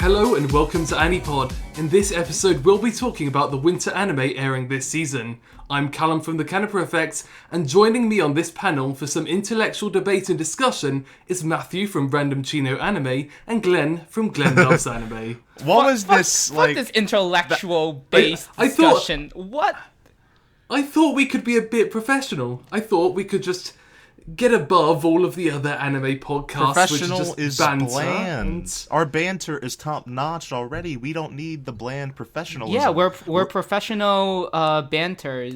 Hello and welcome to AniPod. In this episode, we'll be talking about the winter anime airing this season. I'm Callum from the Canipa Effect, and joining me on this panel for some intellectual debate and discussion is Matthew from Random Chino Anime and Glen from Glenlovesanime. What was this, Fuck this intellectual-based discussion. What? I thought we could be a bit professional. I thought we could just get above all of the other anime podcasts. Professional which is banter bland. Our banter is top-notch already. We don't need the bland professionalism. Yeah, we're professional banter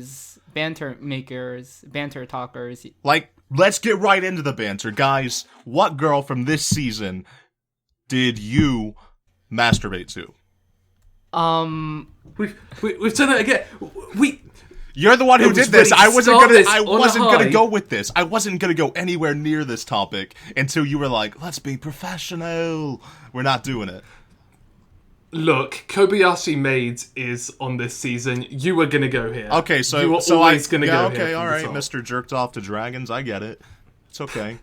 makers, banter talkers. Like, let's get right into the banter. Guys, what girl from this season did you masturbate to? We've done it again. You're the one who did this. I wasn't gonna go with this. I wasn't gonna go anywhere near this topic until you were like, "Let's be professional." We're not doing it. Look, Kobayashi Maid is on this season. You were gonna go here. Okay, so you were always gonna go here. Okay, all right, Mr. Jerked Off to Dragons. I get it. It's okay.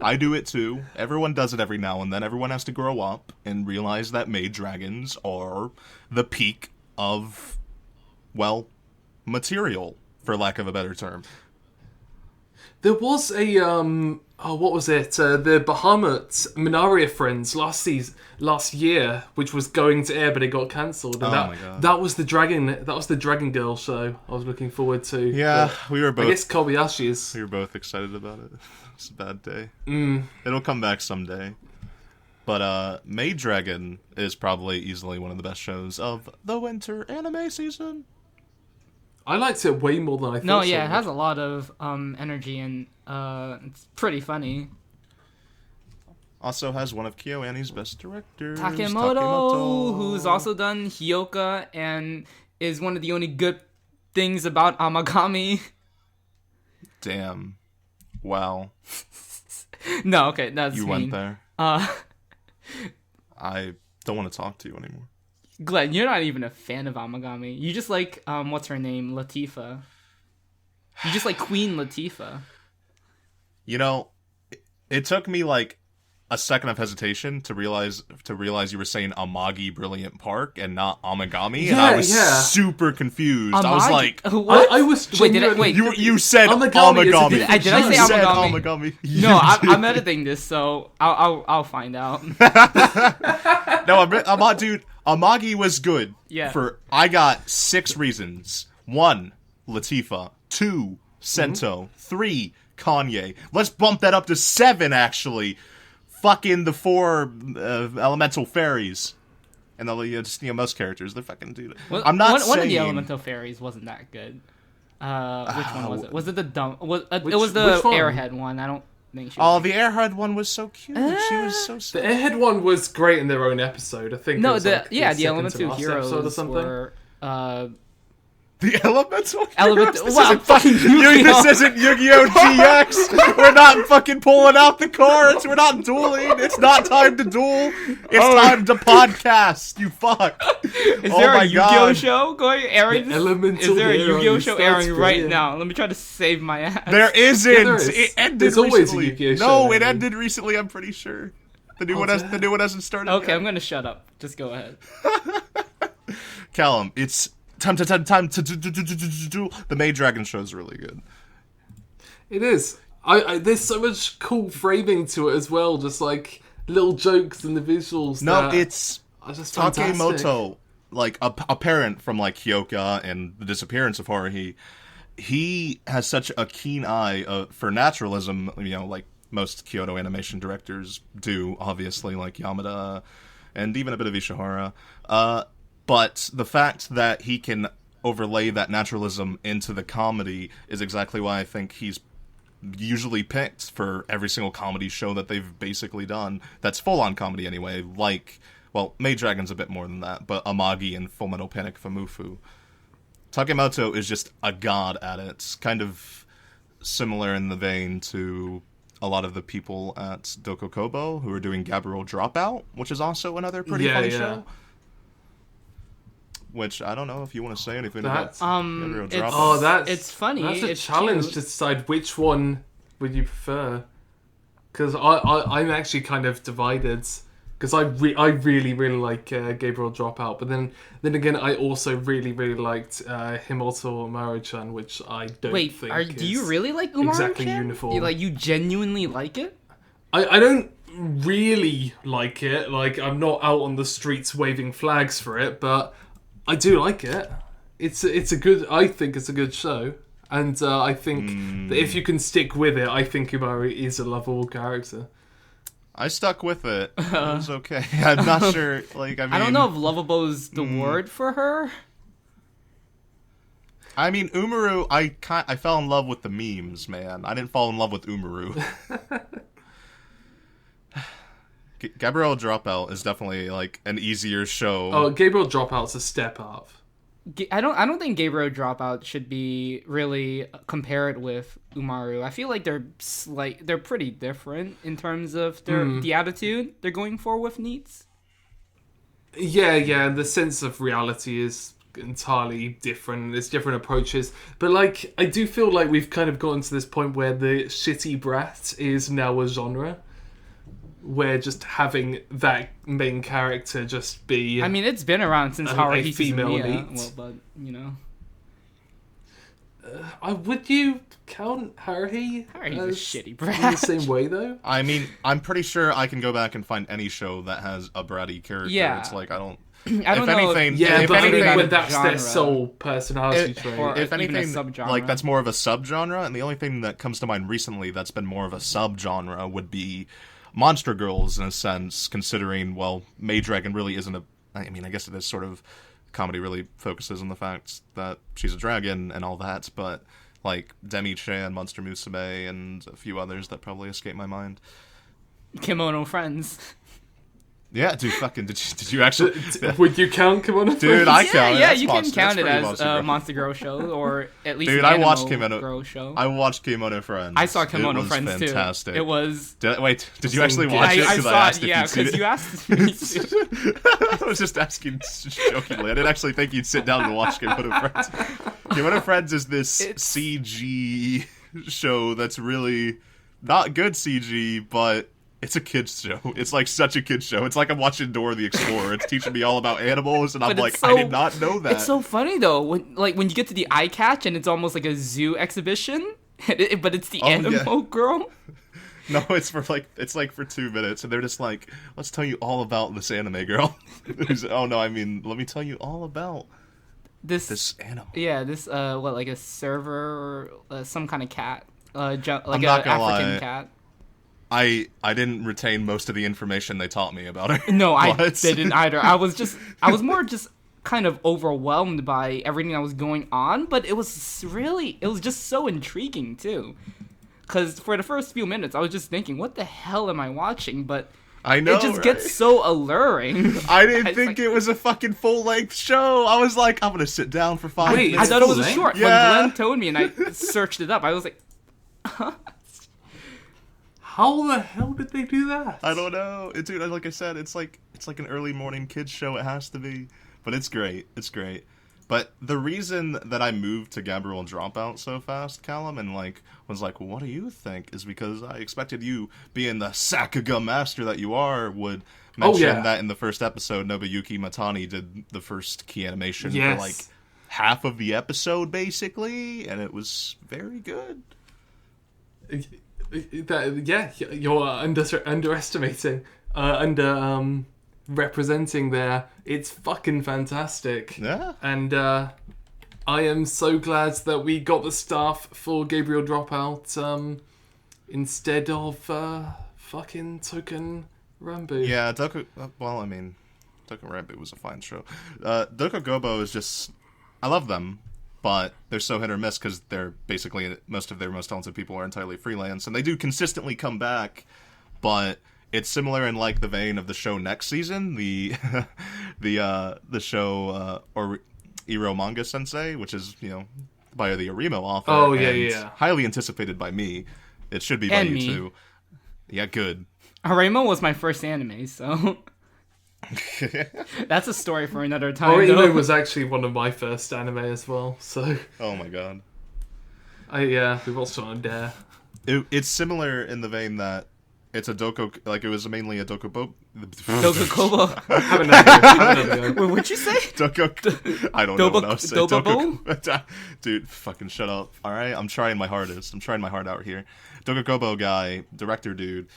I do it too. Everyone does it every now and then. Everyone has to grow up and realize that Maid Dragons are the peak of, well, material, for lack of a better term. There was a what was it? The Bahamut Minaria Friends last year, which was going to air, but it got cancelled. My god! That was the Dragon Girl show I was looking forward to. Yeah, we were both. I guess Kobayashi is. We were both excited about it. It's a bad day. It'll come back someday. But Maid Dragon is probably easily one of the best shows of the winter anime season. I liked it way more than I thought. No, yeah, it has a lot of energy and it's pretty funny. Also has one of KyoAni's best directors, Takemoto, who's also done Hyoka and is one of the only good things about Amagami. Damn. Wow. No, okay, that's You mean. went there. I don't want to talk to you anymore. Glenn, you're not even a fan of Amagami. You just like, what's her name? Latifah. You just like Queen Latifah. You know, it took me like a second of hesitation to realize you were saying Amagi Brilliant Park and not Amagami, and I was super confused. I was like, what? I was wait. You said Amagami. Amagami. Did I say Amagami? No, I'm editing this, so I'll find out. No, I'm not, dude. Amagi was good. Yeah. I got 6 reasons. 1, Latifah. 2, Sento. 3, Kanye. Let's bump that up to 7, actually. Fucking the 4 elemental fairies. And most characters, they're fucking dude. I'm not saying... One of the elemental fairies wasn't that good. Which one was it? Was it the dumb... it was the airhead one. I don't think she was the airhead one was so cute. She was so sweet. The airhead one was great in their own episode. I think. No, the elemental heroes were... The elemental Wow, fucking This isn't Yu-Gi-Oh! GX! We're not fucking pulling out the cards! We're not dueling! It's not time to duel! It's time to podcast, you fuck! Is there a Yu-Gi-Oh! Show airing? Is there a Yu-Gi-Oh! Show airing right now? Let me try to save my ass. There isn't! Yeah, there is. It ended There's recently. always a Yu-Gi-Oh! Show. No, it ended recently, I'm pretty sure. The new one hasn't started Okay, yet. I'm gonna shut up. Just go ahead. Callum, it's... Time to do. The Maid Dragon show is really good. It is. There's so much cool framing to it as well. Just like little jokes and the visuals. No, it's are just fantastic. Takemoto, like a parent from like Hyoka and the disappearance of Haruhi. He has such a keen eye for naturalism. You know, like most Kyoto animation directors do. Obviously, like Yamada, and even a bit of Ishihara. But the fact that he can overlay that naturalism into the comedy is exactly why I think he's usually picked for every single comedy show that they've basically done. That's full-on comedy anyway, like, well, Maid Dragon's a bit more than that, but Amagi and Fullmetal Panic Famufu. Takemoto is just a god at it. It's kind of similar in the vein to a lot of the people at Dokokobo who are doing Gabriel Dropout, which is also another pretty funny show. Which, I don't know if you want to say anything about Gabriel Dropout. It's funny. That's it's a challenge cute. to decide which one would you prefer. Because I'm actually kind of divided. because I really like Gabriel Dropout, but then again I also really liked Himoto Umaru-chan, which I don't think do you really like Umaru-chan? exactly uniform. You genuinely like it? I don't really like it. Like, I'm not out on the streets waving flags for it, but I do like it. It's a good. I think it's a good show, and I think that if you can stick with it, I think Umaru is a lovable character. I stuck with it. It was okay. I'm not sure. Like, I don't know if lovable is the word for her. I mean, Umaru. I fell in love with the memes, man. I didn't fall in love with Umaru. Gabriel Dropout is definitely like an easier show. Oh, Gabriel Dropout's a step up. I don't think Gabriel Dropout should be really compared with Umaru. I feel like they're pretty different in terms of the attitude they're going for with NEETs. Yeah, the sense of reality is entirely different. There's different approaches, but like I do feel like we've kind of gotten to this point where the shitty brat is now a genre. Where just having that main character just be... I mean, it's been around since Haruhi female Suzumiya. elite. Well, but, you know... would you count Haruhi Haruhi's a shitty brat. in the same way, though? I mean, I'm pretty sure I can go back and find any show that has a bratty character. Yeah. It's like, I don't know. Yeah, but anything, I mean, that's genre. their sole personality trait. Or if even a anything, subgenre. like, that's more of a subgenre, and the only thing that comes to mind recently that's been more of a subgenre would be Monster Girls, in a sense, considering, well, Maid Dragon really isn't a... I mean, I guess it is sort of... Comedy really focuses on the fact that she's a dragon and all that, but, like, Demi-chan, Monster Musume, and a few others that probably escape my mind. Kemono Friends. Yeah, dude, fucking... Did you actually... Would you count Kemono? Dude, I count it. Yeah, That's you Monster. can count it That's as pretty a Monster Girl show, or at least Dude, an I watched Animo Kemono Girl show. I watched Kemono Friends. I saw Kemono Friends fantastic. too. It was... Did you actually watch it? I Because saw I asked it, if yeah, you'd seen because it. you asked me to. I was just asking jokingly. I didn't actually think you'd sit down and watch Kemono Friends. Kemono Friends is this CG show that's really not good CG, but it's a kid's show. It's like such a kid's show. It's like I'm watching Dora the Explorer. It's teaching me all about animals, and I'm like, I did not know that. It's so funny though, when you get to the eye catch and it's almost like a zoo exhibition, but it's the Animo girl. No, it's for for 2 minutes, and they're just like, let's tell you all about this anime girl. Let me tell you all about this animal. Yeah, this like a server or some kind of cat, like an African cat. I didn't retain most of the information they taught me about her. No, I didn't either. I was more just kind of overwhelmed by everything that was going on, but it was just so intriguing too. Because for the first few minutes, I was just thinking, what the hell am I watching? But I know, it just gets so alluring. I didn't think it was a fucking full-length show. I was like, I'm gonna sit down for 5 minutes. I thought it was a short. Yeah. When Glen told me and I searched it up, I was like, how the hell did they do that? I don't know. Dude, like I said, it's like an early morning kids show. It has to be, but it's great. It's great. But the reason that I moved to Gabriel Dropout so fast, Callum, and was like, well, what do you think? Is because I expected you, being the ACCA master that you are, would mention that in the first episode, Nobuyuki Matani did the first key animation for like half of the episode, basically, and it was very good. You're underestimating, representing there. It's fucking fantastic. Yeah. And I am so glad that we got the staff for Gabriel Dropout instead of fucking Token Rambu. Yeah, Token Rambu was a fine show. Doka Gobo is just... I love them, but they're so hit or miss because they're basically... Most of their most talented people are entirely freelance, and they do consistently come back, but... It's similar in the vein of the show next season, the show Iro Manga Sensei, which is by the Arimo author. Oh yeah. Highly anticipated by me. It should be by you too. Yeah, good. Arimo was my first anime, so that's a story for another time. Arimo was actually one of my first anime as well. So. Oh my god. We watched it on Dare. It's similar in the vein that It's a doko, like it was mainly a dokubo. Dokokobo. Have another go. Wait, what'd you say? Doko. I don't know what I was saying. Dobobo? Dude, fucking shut up. All right, I'm trying my hardest. I'm trying my heart out here. Dokokobo guy, director dude,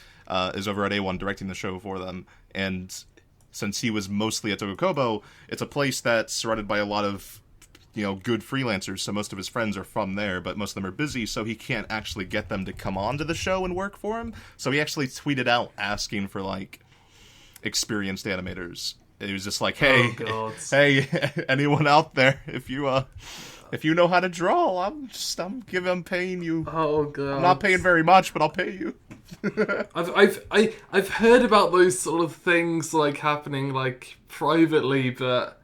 is over at A1 directing the show for them, and since he was mostly at Dokokobo, it's a place that's surrounded by a lot of good freelancers, so most of his friends are from there, but most of them are busy, so he can't actually get them to come on to the show and work for him. So he actually tweeted out asking for, like, experienced animators. He was just like, hey, anyone out there, if you know how to draw, I'm paying you. Oh god. I'm not paying very much, but I'll pay you. I've heard about those sort of things, like, happening, like, privately, but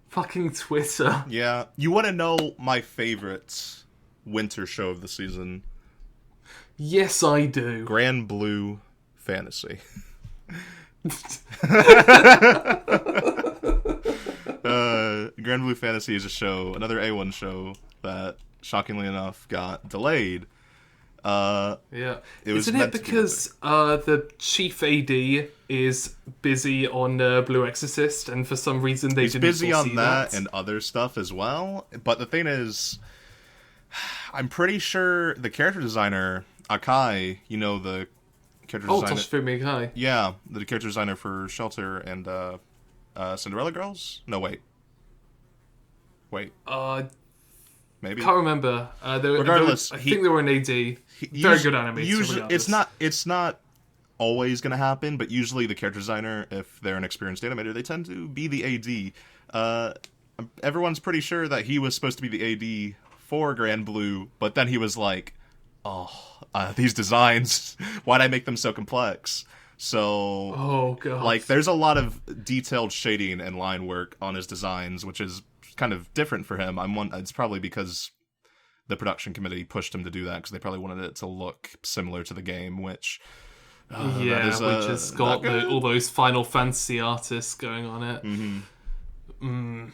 fucking Twitter. Yeah. You want to know my favorite winter show of the season? Yes, I do. Grandblue Fantasy. Grandblue Fantasy is a show, another A1 show, that, shockingly enough, got delayed. Yeah. Isn't it because the chief AD is busy on Blue Exorcist, and for some reason He's didn't busy on foresee that and other stuff as well. But the thing is, I'm pretty sure the character designer, Akai, the character designer... Toshifumi Akai. Yeah, the character designer for Shelter and Cinderella Girls? No, wait. Maybe. Can't remember. Regardless, I think they were an AD. Very good animators. Usually, it's not always going to happen, but usually the character designer, if they're an experienced animator, they tend to be the AD. Everyone's pretty sure that he was supposed to be the AD for Grandblue, but then he was like, these designs, why'd I make them so complex? So, oh god, like, there's a lot of detailed shading and line work on his designs, which is kind of different for him. It's probably because the production committee pushed him to do that, because they probably wanted it to look similar to the game, which which has got all those Final Fantasy artists going on it. Mm-hmm.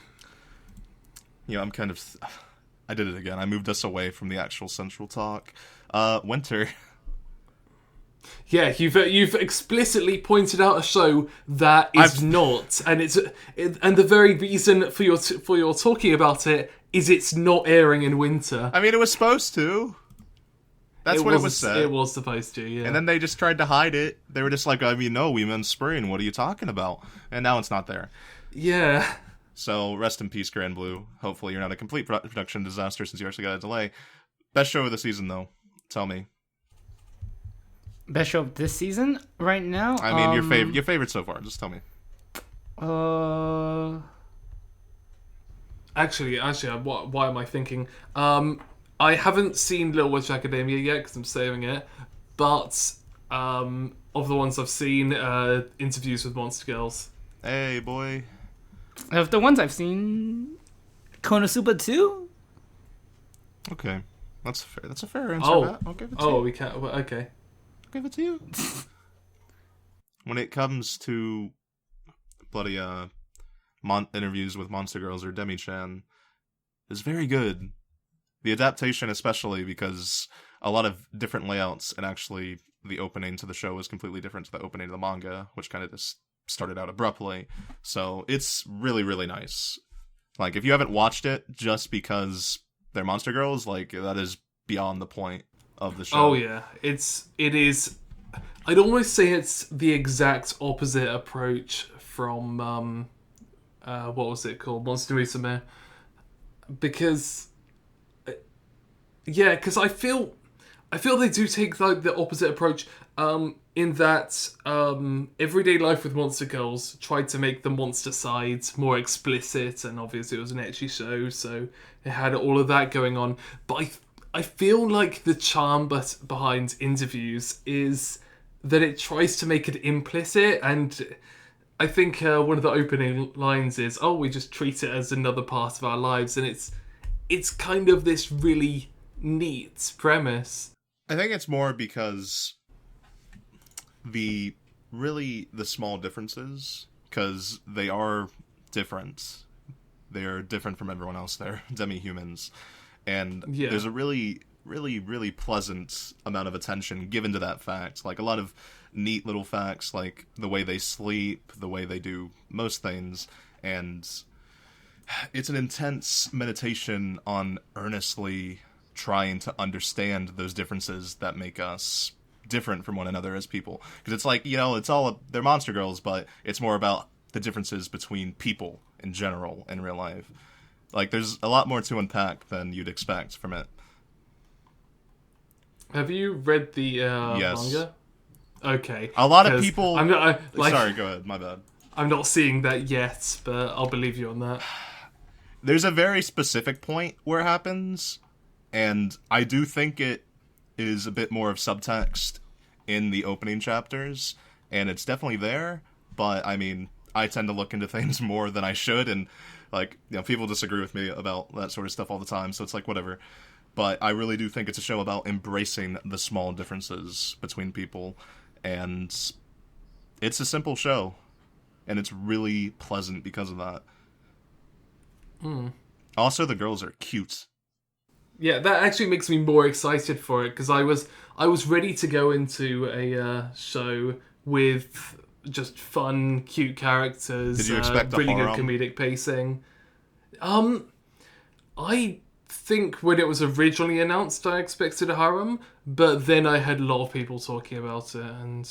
I'm kind of... I did it again. I moved us away from the actual central talk. Winter. Yeah, you've explicitly pointed out a show that is not, and and the very reason for your talking about it is it's not airing in winter. I mean, it was supposed to. That's what it was said. It was supposed to, yeah. And then they just tried to hide it. They were just like, no, we meant spring. What are you talking about? And now it's not there. Yeah. So rest in peace, Grandblue. Hopefully you're not a complete production disaster since you actually got a delay. Best show of the season, though. Tell me. Best show of this season right now? I mean, your favorite so far. Just tell me. Actually, why am I thinking? I haven't seen Little Witch Academia yet because I'm saving it. But of the ones I've seen, interviews with Monster Girls. Hey, boy. Of the ones I've seen, KonoSuba 2? Okay. That's a fair answer, Matt. I'll give it to you. We can't... Okay. I'll give it to you. When it comes to bloody interviews with Monster Girls or demi-chan, is very good. The adaptation especially, because a lot of different layouts, and actually the opening to the show is completely different to the opening of the manga, which kind of just started out abruptly. So it's really, really nice. Like, if you haven't watched it just because they're Monster Girls, like, that is beyond the point of the show. Oh yeah, it is. I'd almost say it's the exact opposite approach from what was it called, Monster Musume, because I feel they do take like the opposite approach. In that Everyday Life with Monster Girls tried to make the monster side more explicit, and obviously it was an ecchi show, so it had all of that going on. But I feel like the charm behind interviews is that it tries to make it implicit, and I think one of the opening lines is, we just treat it as another part of our lives, and it's kind of this really neat premise. I think it's more because the small differences, because they are different. They are different from everyone else. They're demi-humans. And there's a really, really, really pleasant amount of attention given to that fact. Like, a lot of neat little facts, like the way they sleep, the way they do most things, and it's an intense meditation on earnestly trying to understand those differences that make us different from one another as people. Because it's like, it's all, they're monster girls, but it's more about the differences between people in general in real life. Like, there's a lot more to unpack than you'd expect from it. Have you read the Yes. manga? Okay. A lot of people... Sorry, go ahead, my bad. I'm not seeing that yet, but I'll believe you on that. There's a very specific point where it happens, and I do think it is a bit more of subtext in the opening chapters, and it's definitely there, but, I mean, I tend to look into things more than I should, and, like, people disagree with me about that sort of stuff all the time, so it's like, whatever. But I really do think it's a show about embracing the small differences between people, and it's a simple show, and it's really pleasant because of that. Also, the girls are cute. Yeah, that actually makes me more excited for it, because I was ready to go into a show with just fun, cute characters. Did you expect a really good harem? comedic pacing? I think when it was originally announced, I expected a harem, but then I heard a lot of people talking about it, and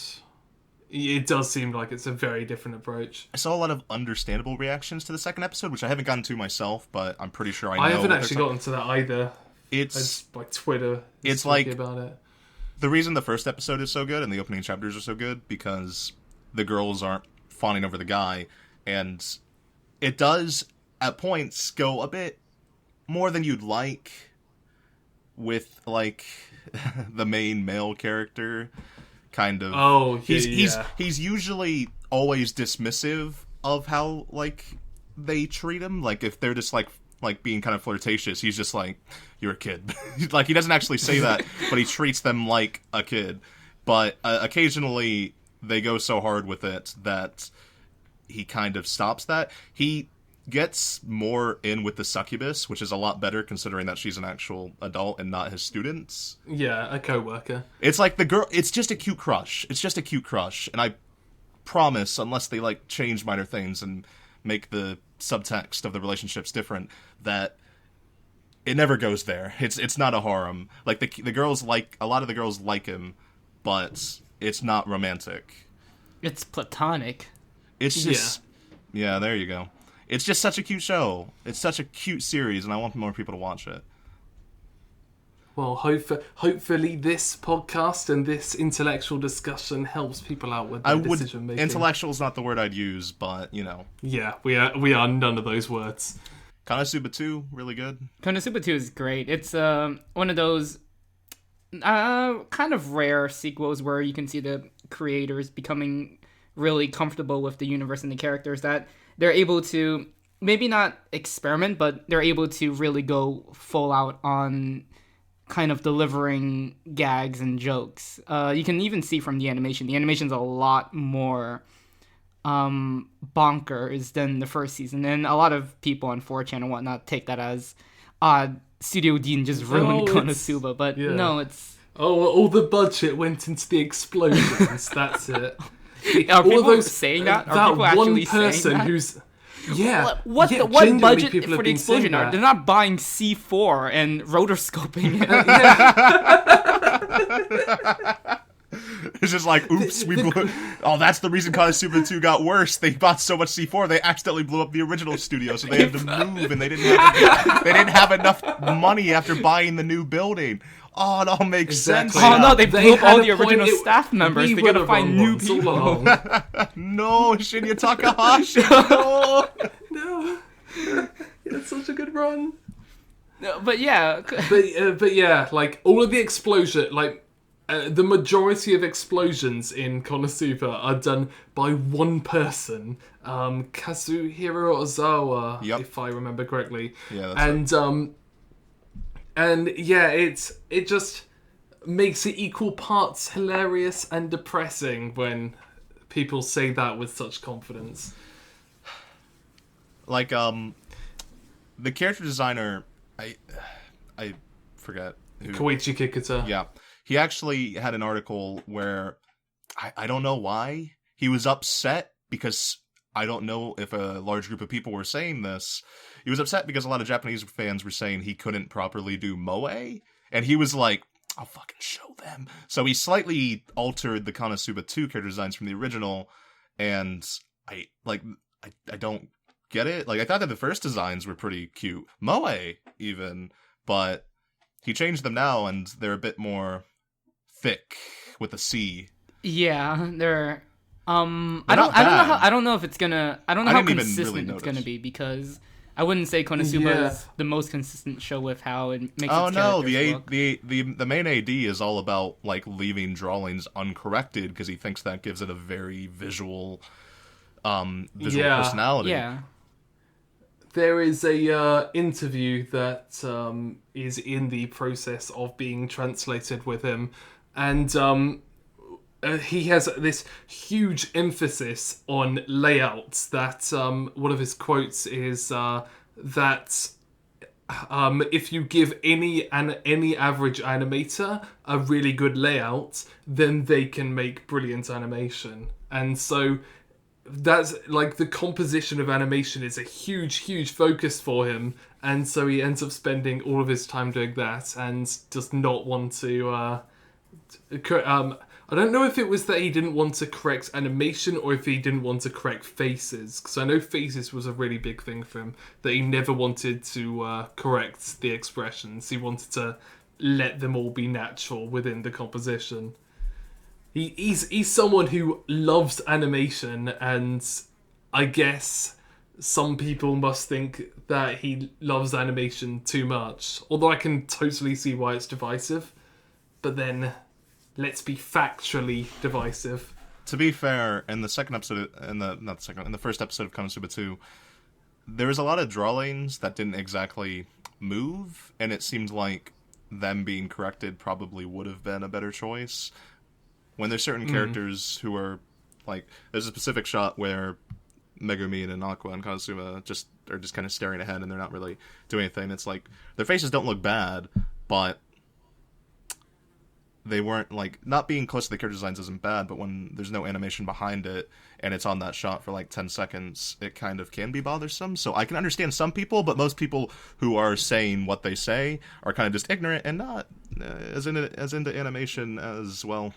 it does seem like it's a very different approach. I saw a lot of understandable reactions to the second episode, which I haven't gotten to myself, but I'm pretty sure I know. I haven't what actually they're gotten to that either. It's like Twitter. It's talking like about it. The reason the first episode is so good and the opening chapters are so good because the girls aren't fawning over the guy, and it does at points go a bit more than you'd like with like the main male character kind of. Oh, he's usually always dismissive of how like they treat him. Like if they're just like being kind of flirtatious, he's just like, you're a kid. Like he doesn't actually say that, but he treats them like a kid. But occasionally they go so hard with it that he kind of stops that. He gets more in with the succubus, which is a lot better considering that she's an actual adult and not his students. Yeah, a co-worker. It's like the girl, it's just a cute crush. It's just a cute crush. And I promise, unless they like change minor things and make the subtext of the relationships different, that it never goes there. It's not a harem. Like the girls like, a lot of the girls like him, but it's not romantic. It's platonic. It's just, yeah, there you go. It's just such a cute show. It's such a cute series, and I want more people to watch it. Well, hopefully this podcast and this intellectual discussion helps people out with their decision making. Intellectual is not the word I'd use, but, you know. Yeah, we are none of those words. KonoSuba 2, really good. KonoSuba 2 is great. It's one of those kind of rare sequels where you can see the creators becoming really comfortable with the universe and the characters, that they're able to maybe not experiment, but they're able to really go full out on kind of delivering gags and jokes. You can even see from the animation. The animation's a lot more bonkers than the first season. And a lot of people on 4chan and whatnot take that as Studio Dean just ruined KonoSuba. But no, it's... Oh, all the budget went into the explosions. That's it. Are people saying that? Are people actually saying that? Who's... What's the one budget for the explosion art? They're not buying C4 and rotoscoping it. It's just like, oops, we blew... Oh, that's the reason KonoSuba 2 got worse. They bought so much C4, they accidentally blew up the original studio, so they had to move, and they didn't have enough money after buying the new building. Oh, it all makes sense. Oh no, they blew up all the original staff members. They gotta find new people. No, Shinya Takahashi. No. It's such a good run. No, but yeah. But yeah, like all of the explosion, like the majority of explosions in KonoSuba are done by one person, Kazuhiro Ozawa, if I remember correctly. Yeah, that's right. And yeah, it just makes it equal parts hilarious and depressing when people say that with such confidence. Like the character designer, I forget who. Koichi Kikuta. Yeah, he actually had an article where I don't know why. He was upset because I don't know if a large group of people were saying this. He was upset because a lot of Japanese fans were saying he couldn't properly do moe, and he was like, I'll fucking show them. So he slightly altered the KonoSuba 2 character designs from the original, and I don't get it. Like, I thought that the first designs were pretty cute. Moe, even, but he changed them now, and they're a bit more thick with a C. Yeah, they're I don't know if it's gonna how consistent it's gonna be, because I wouldn't say KonoSuba is the most consistent show with how it makes its characters look. The main AD is all about like leaving drawings uncorrected because he thinks that gives it a very visual personality. Yeah. There is a interview that is in the process of being translated with him, and he has this huge emphasis on layouts. That one of his quotes is that if you give any average animator a really good layout, then they can make brilliant animation. And so that's like the composition of animation is a huge focus for him, and so he ends up spending all of his time doing that and does not want to I don't know if it was that he didn't want to correct animation or if he didn't want to correct faces, because I know faces was a really big thing for him, that he never wanted to correct the expressions. He wanted to let them all be natural within the composition. He's someone who loves animation, and I guess some people must think that he loves animation too much, although I can totally see why it's divisive. But then, let's be factually divisive. To be fair, in the second episode, in the first episode of KonoSuba 2, there was a lot of drawings that didn't exactly move, and it seemed like them being corrected probably would have been a better choice. When there's certain characters who are, like, there's a specific shot where Megumi and Aqua and KonoSuba are just kind of staring ahead and they're not really doing anything. It's like, their faces don't look bad, but they weren't, like, not being close to the character designs isn't bad, but when there's no animation behind it and it's on that shot for like 10 seconds, it kind of can be bothersome. So I can understand some people, but most people who are saying what they say are kind of just ignorant and not as into animation as, well,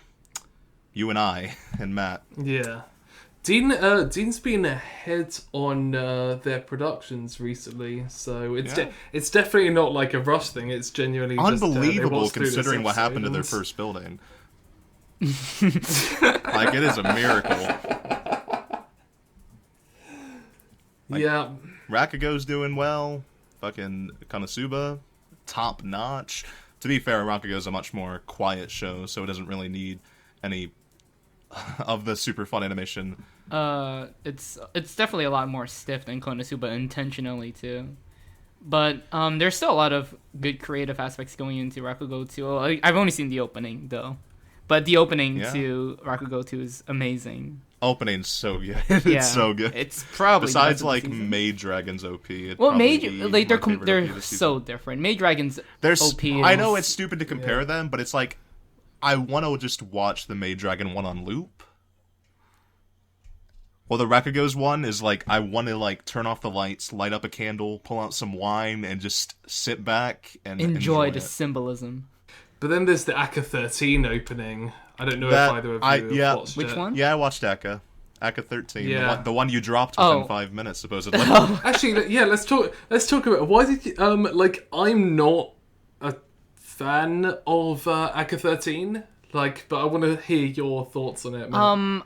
you and I and Matt. Yeah. Dean's been ahead on their productions recently, so it's definitely not like a rush thing. It's genuinely unbelievable considering what happened to their first building. Like, it is a miracle. Like, yeah, Rakugo's doing well. Fucking KonoSuba, top notch. To be fair, Rakugo's a much more quiet show, so it doesn't really need any of the super fun animation. It's definitely a lot more stiff than KonoSuba intentionally too, but there's still a lot of good creative aspects going into Rakugo 2. I've only seen the opening though, but the opening to Rakugo 2 is amazing. Opening's so good. It's so good. It's probably besides like Maid Dragon's OP. They're so different. Maid Dragon's OP. I know it's stupid to compare them, but it's like, I want to just watch the Maid Dragon one on loop. Well, the Rakugo's one is like, I want to like turn off the lights, light up a candle, pull out some wine, and just sit back and enjoy the symbolism. But then there's the ACCA 13 opening. I don't know if either of you have watched Which it. one? Yeah, I watched ACCA. ACCA 13. Yeah. The one you dropped within 5 minutes, supposedly. Actually, yeah, let's talk about why did you, I'm not a fan of ACCA 13, but I want to hear your thoughts on it, man.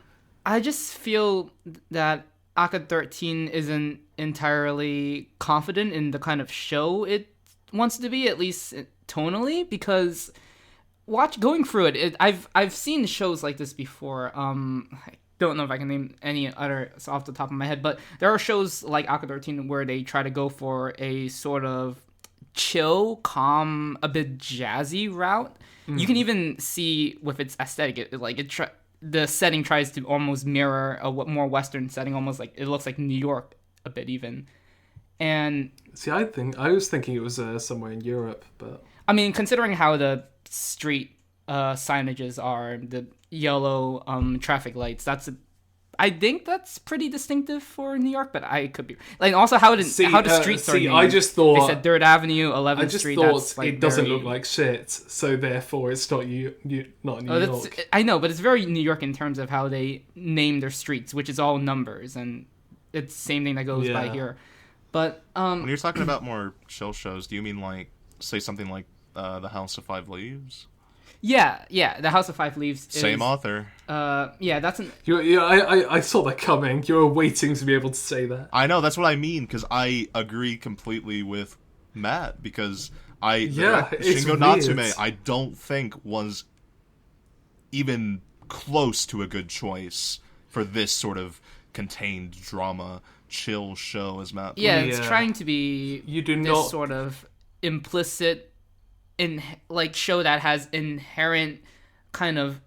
I just feel that ACCA 13 isn't entirely confident in the kind of show it wants to be, at least tonally, because going through it, I've seen shows like this before. I don't know if I can name any others off the top of my head, but there are shows like ACCA 13 where they try to go for a sort of chill, calm, a bit jazzy route. You can even see with its aesthetic, the setting tries to almost mirror a more Western setting, almost like it looks like New York a bit even. And see, I was thinking it was somewhere in Europe, but I mean, considering how the street signages are, the yellow traffic lights. I think that's pretty distinctive for New York, but I could be like also how the streets are named. I just thought they said 3rd Avenue, 11th Street. I just thought it doesn't look like shit, so therefore it's not not New York. I know, but it's very New York in terms of how they name their streets, which is all numbers, and it's the same thing that goes by here. But when you're talking about more chill shows, do you mean like say something like The House of Five Leaves? Yeah, The House of Five Leaves. Same author. That's an. I saw that coming. You were waiting to be able to say that. I know, that's what I mean, because I agree completely with Matt, because Shingo Natsume, I don't think was even close to a good choice for this sort of contained drama, chill show, as Matt. Yeah, it's trying to be this sort of implicit show that has inherent kind of,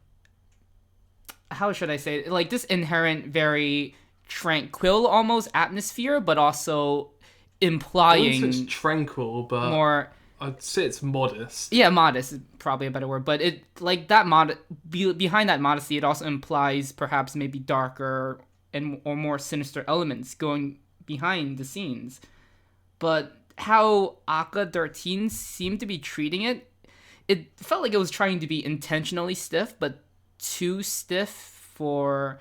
how should I say it? Like this inherent very tranquil almost atmosphere, but also implying I wouldn't say it's tranquil, but more. I'd say it's modest. Yeah, modest is probably a better word, but it like that behind that modesty, it also implies perhaps maybe darker or more sinister elements going behind the scenes. But how ACCA 13 seemed to be treating it felt like it was trying to be intentionally stiff, but too stiff for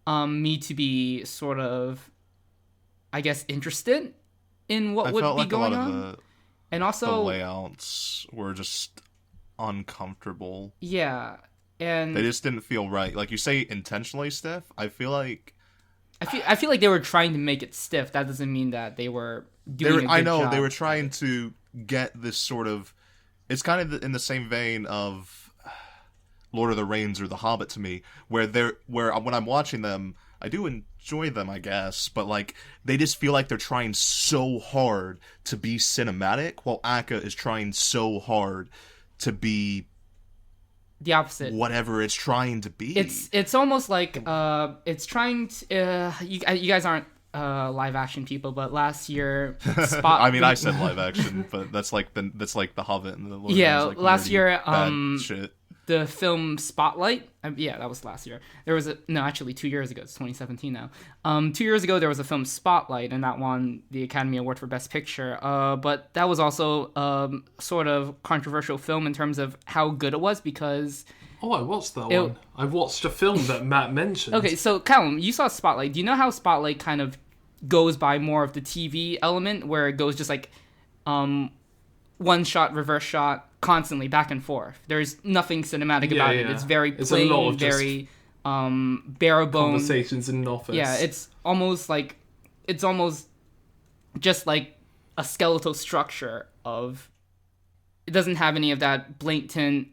me to be sort of, I guess, interested in what would be going on. And also the layouts were just uncomfortable. Yeah, and they just didn't feel right. Like you say, intentionally stiff. I feel like they were trying to make it stiff. That doesn't mean that they were doing a good job. They were trying to get this sort of. It's kind of in the same vein of Lord of the Rings or The Hobbit to me, where when I'm watching them, I do enjoy them, I guess, but like they just feel like they're trying so hard to be cinematic, while ACCA is trying so hard to be the opposite. Whatever it's trying to be. It's almost like it's trying to. You guys aren't live action people, but last year I mean, I said live action, but that's like the Hobbit and the Lord. Yeah, like last year shit. The film Spotlight. That was last year. There was 2 years ago. It's 2017 now. 2 years ago there was a film Spotlight, and that won the Academy Award for Best Picture. But that was also sort of controversial film in terms of how good it was because. Oh, I watched that one. I watched a film that Matt mentioned. Okay, so Callum, you saw Spotlight. Do you know how Spotlight kind of goes by more of the TV element, where it goes just like one shot, reverse shot, constantly back and forth. There's nothing cinematic about it. It's very plain, very bare bones. Conversations in an office. Yeah, it's almost just like a skeletal structure of. It doesn't have any of that blatant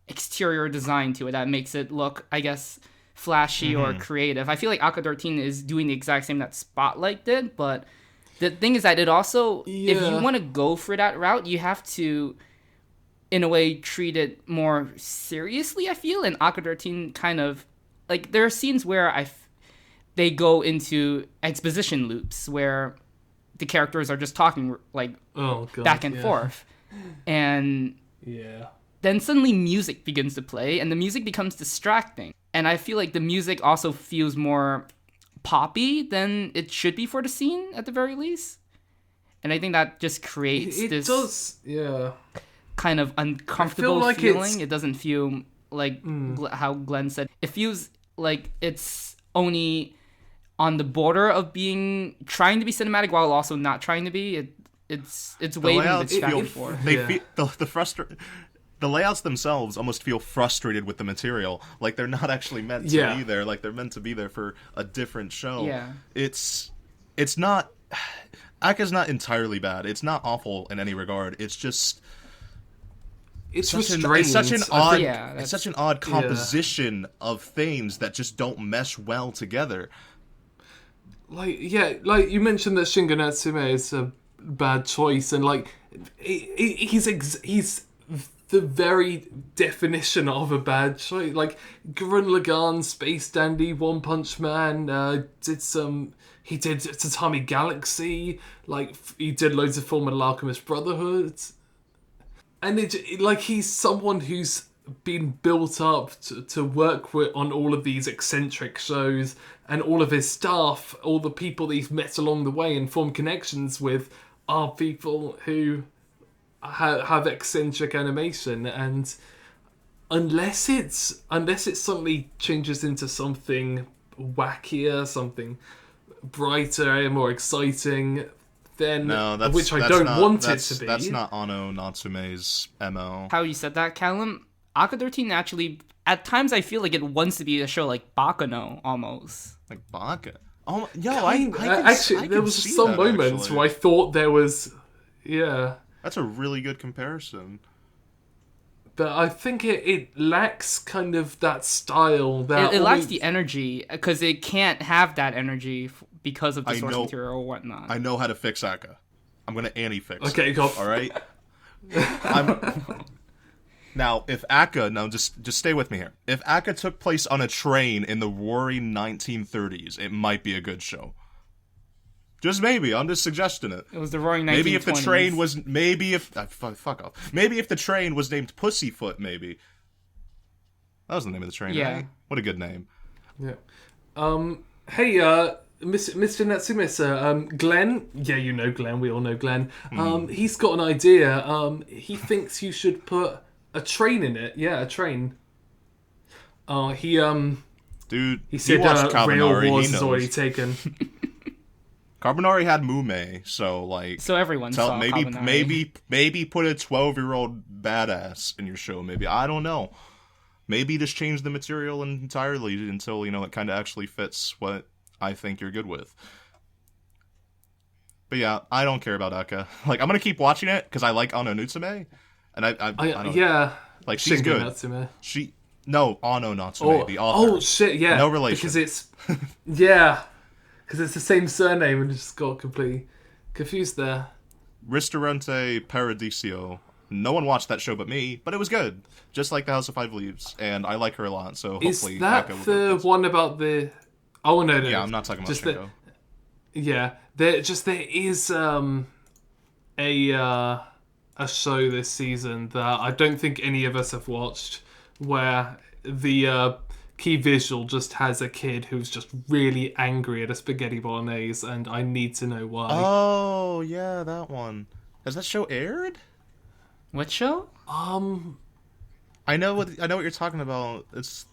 exterior design to it that makes it look, I guess, flashy or creative. I feel like ACCA 13 is doing the exact same that Spotlight did, but the thing is that it also, if you want to go for that route, you have to, in a way, treat it more seriously, I feel. And ACCA 13 kind of, like, there are scenes where they go into exposition loops where the characters are just talking, like, back and forth. And then suddenly music begins to play, and the music becomes distracting. And I feel like the music also feels more poppy than it should be for the scene, at the very least. And I think that just creates kind of uncomfortable feeling. It doesn't feel like how Glen said. It feels like it's only on the border of trying to be cinematic while also not trying to be. It's waving the back and forth. The layouts themselves almost feel frustrated with the material. Like they're not actually meant to be there. Like they're meant to be there for a different show. Yeah. It's not. ACCA's not entirely bad. It's not awful in any regard. It's just. It's restrained. It's such an odd composition of things that just don't mesh well together. Like you mentioned that Shingo Natsume is a bad choice, and like he's the very definition of a bad choice. Like Gurren Lagann, Space Dandy, One Punch Man, he did Tatami Galaxy, like he did loads of Fullmetal Alchemist Brotherhood. and like he's someone who's been built up to work with on all of these eccentric shows, and all of his staff, all the people that he's met along the way and formed connections with, are people who have eccentric animation. And unless it suddenly changes into something wackier, something brighter and more exciting, then which I don't want it to be. That's not Ano Natsume's MO. How you said that, Callum? Aka 13 actually, at times I feel like it wants to be a show like Bakano, almost. Like Baka? Oh, yo, actually, there was some moments where I thought there was, That's a really good comparison. But I think it lacks kind of that style. That it lacks the energy, because it can't have that energy because of the source material or whatnot. I know how to fix Aka. I'm going to anti-fix Okay, go. All right? Now, if Akka... Now, just stay with me here. If Akka took place on a train in the roaring 1930s, it might be a good show. Just maybe. I'm just suggesting it. It was the roaring 1920s. Maybe if the train was... fuck off. Maybe if the train was named Pussyfoot, maybe. That was the name of the train, right? What a good name. Yeah. Hey, Mr. Natsume, Glen... Yeah, you know Glen. We all know Glen. He's got an idea. He thinks you should put a train in it. Yeah, a train. Dude, he said Real Wars is already taken. Carbonari had Mume, so like... So everyone saw Carbonari. Maybe put a 12-year-old badass in your show, maybe. I don't know. Maybe just change the material entirely until, it kind of actually fits what I think you're good with. But yeah, I don't care about Akka. Like, I'm gonna keep watching it, because I like Ano Natsume, and I don't... Yeah. Like, she's good. Natsume. No, Ano Natsume, the author. Oh, shit, yeah. No relation. Because it's... Yeah. Because it's the same surname and just got completely confused there. Ristorante Paradiso. No one watched that show but me, but it was good. Just like The House of Five Leaves. And I like her a lot, so hopefully... Is that the one about the... Oh, no. Yeah, I'm not talking about Shingo. Yeah. There is a show this season that I don't think any of us have watched, where the key visual just has a kid who's just really angry at a spaghetti bolognese, and I need to know why. Oh, yeah, that one. Has that show aired? What show? I know what you're talking about. It's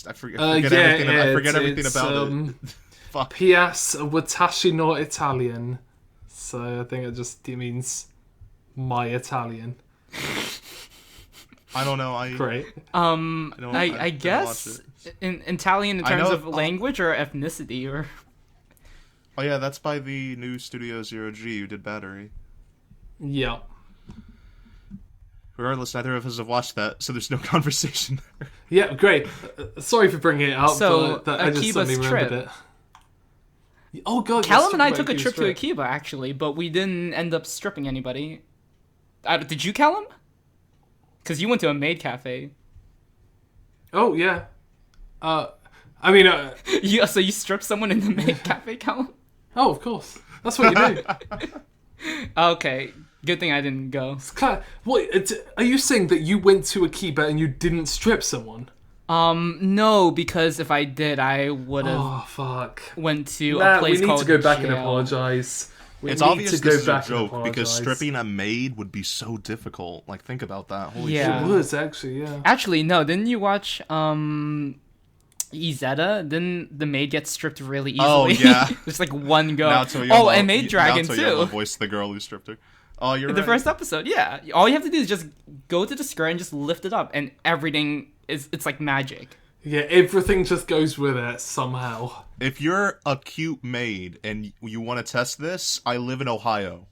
I forget everything about it. Fuck. P.S. Watashi no Italian. So I think it means my Italian. I don't know. Great. I guess in Italian in terms of language or ethnicity or. Oh yeah, that's by the new Studio Zero G who did Battery. Yeah. Regardless, neither of us have watched that, so there's no conversation there. Yeah, great. Sorry for bringing it up, but I just Akiba's suddenly remembered it. Oh god, Callum and I took a trip to Akiba actually, but we didn't end up stripping anybody. Did you, Callum? Because you went to a maid cafe. Oh yeah. I mean, so you stripped someone in the maid cafe, Callum? Oh, of course. That's what you do. Okay, good thing I didn't go. What? Are you saying that you went to Akiba and you didn't strip someone? No, because if I did, I would have. Oh fuck! Went to a place called. We need to go back and apologize. It's obvious this is a joke because stripping a maid would be so difficult. Like, think about that. Holy shit. It was actually, yeah. Actually, no. Didn't you watch Izetta? Then the maid gets stripped really easily. Oh yeah, just like one go. And Maid Dragon too. Voiced the girl who stripped her. Oh, you're right. The first episode, yeah. All you have to do is just go to the skirt and just lift it up, and everything it's like magic. Yeah, everything just goes with it somehow. If you're a cute maid and you want to test this, I live in Ohio.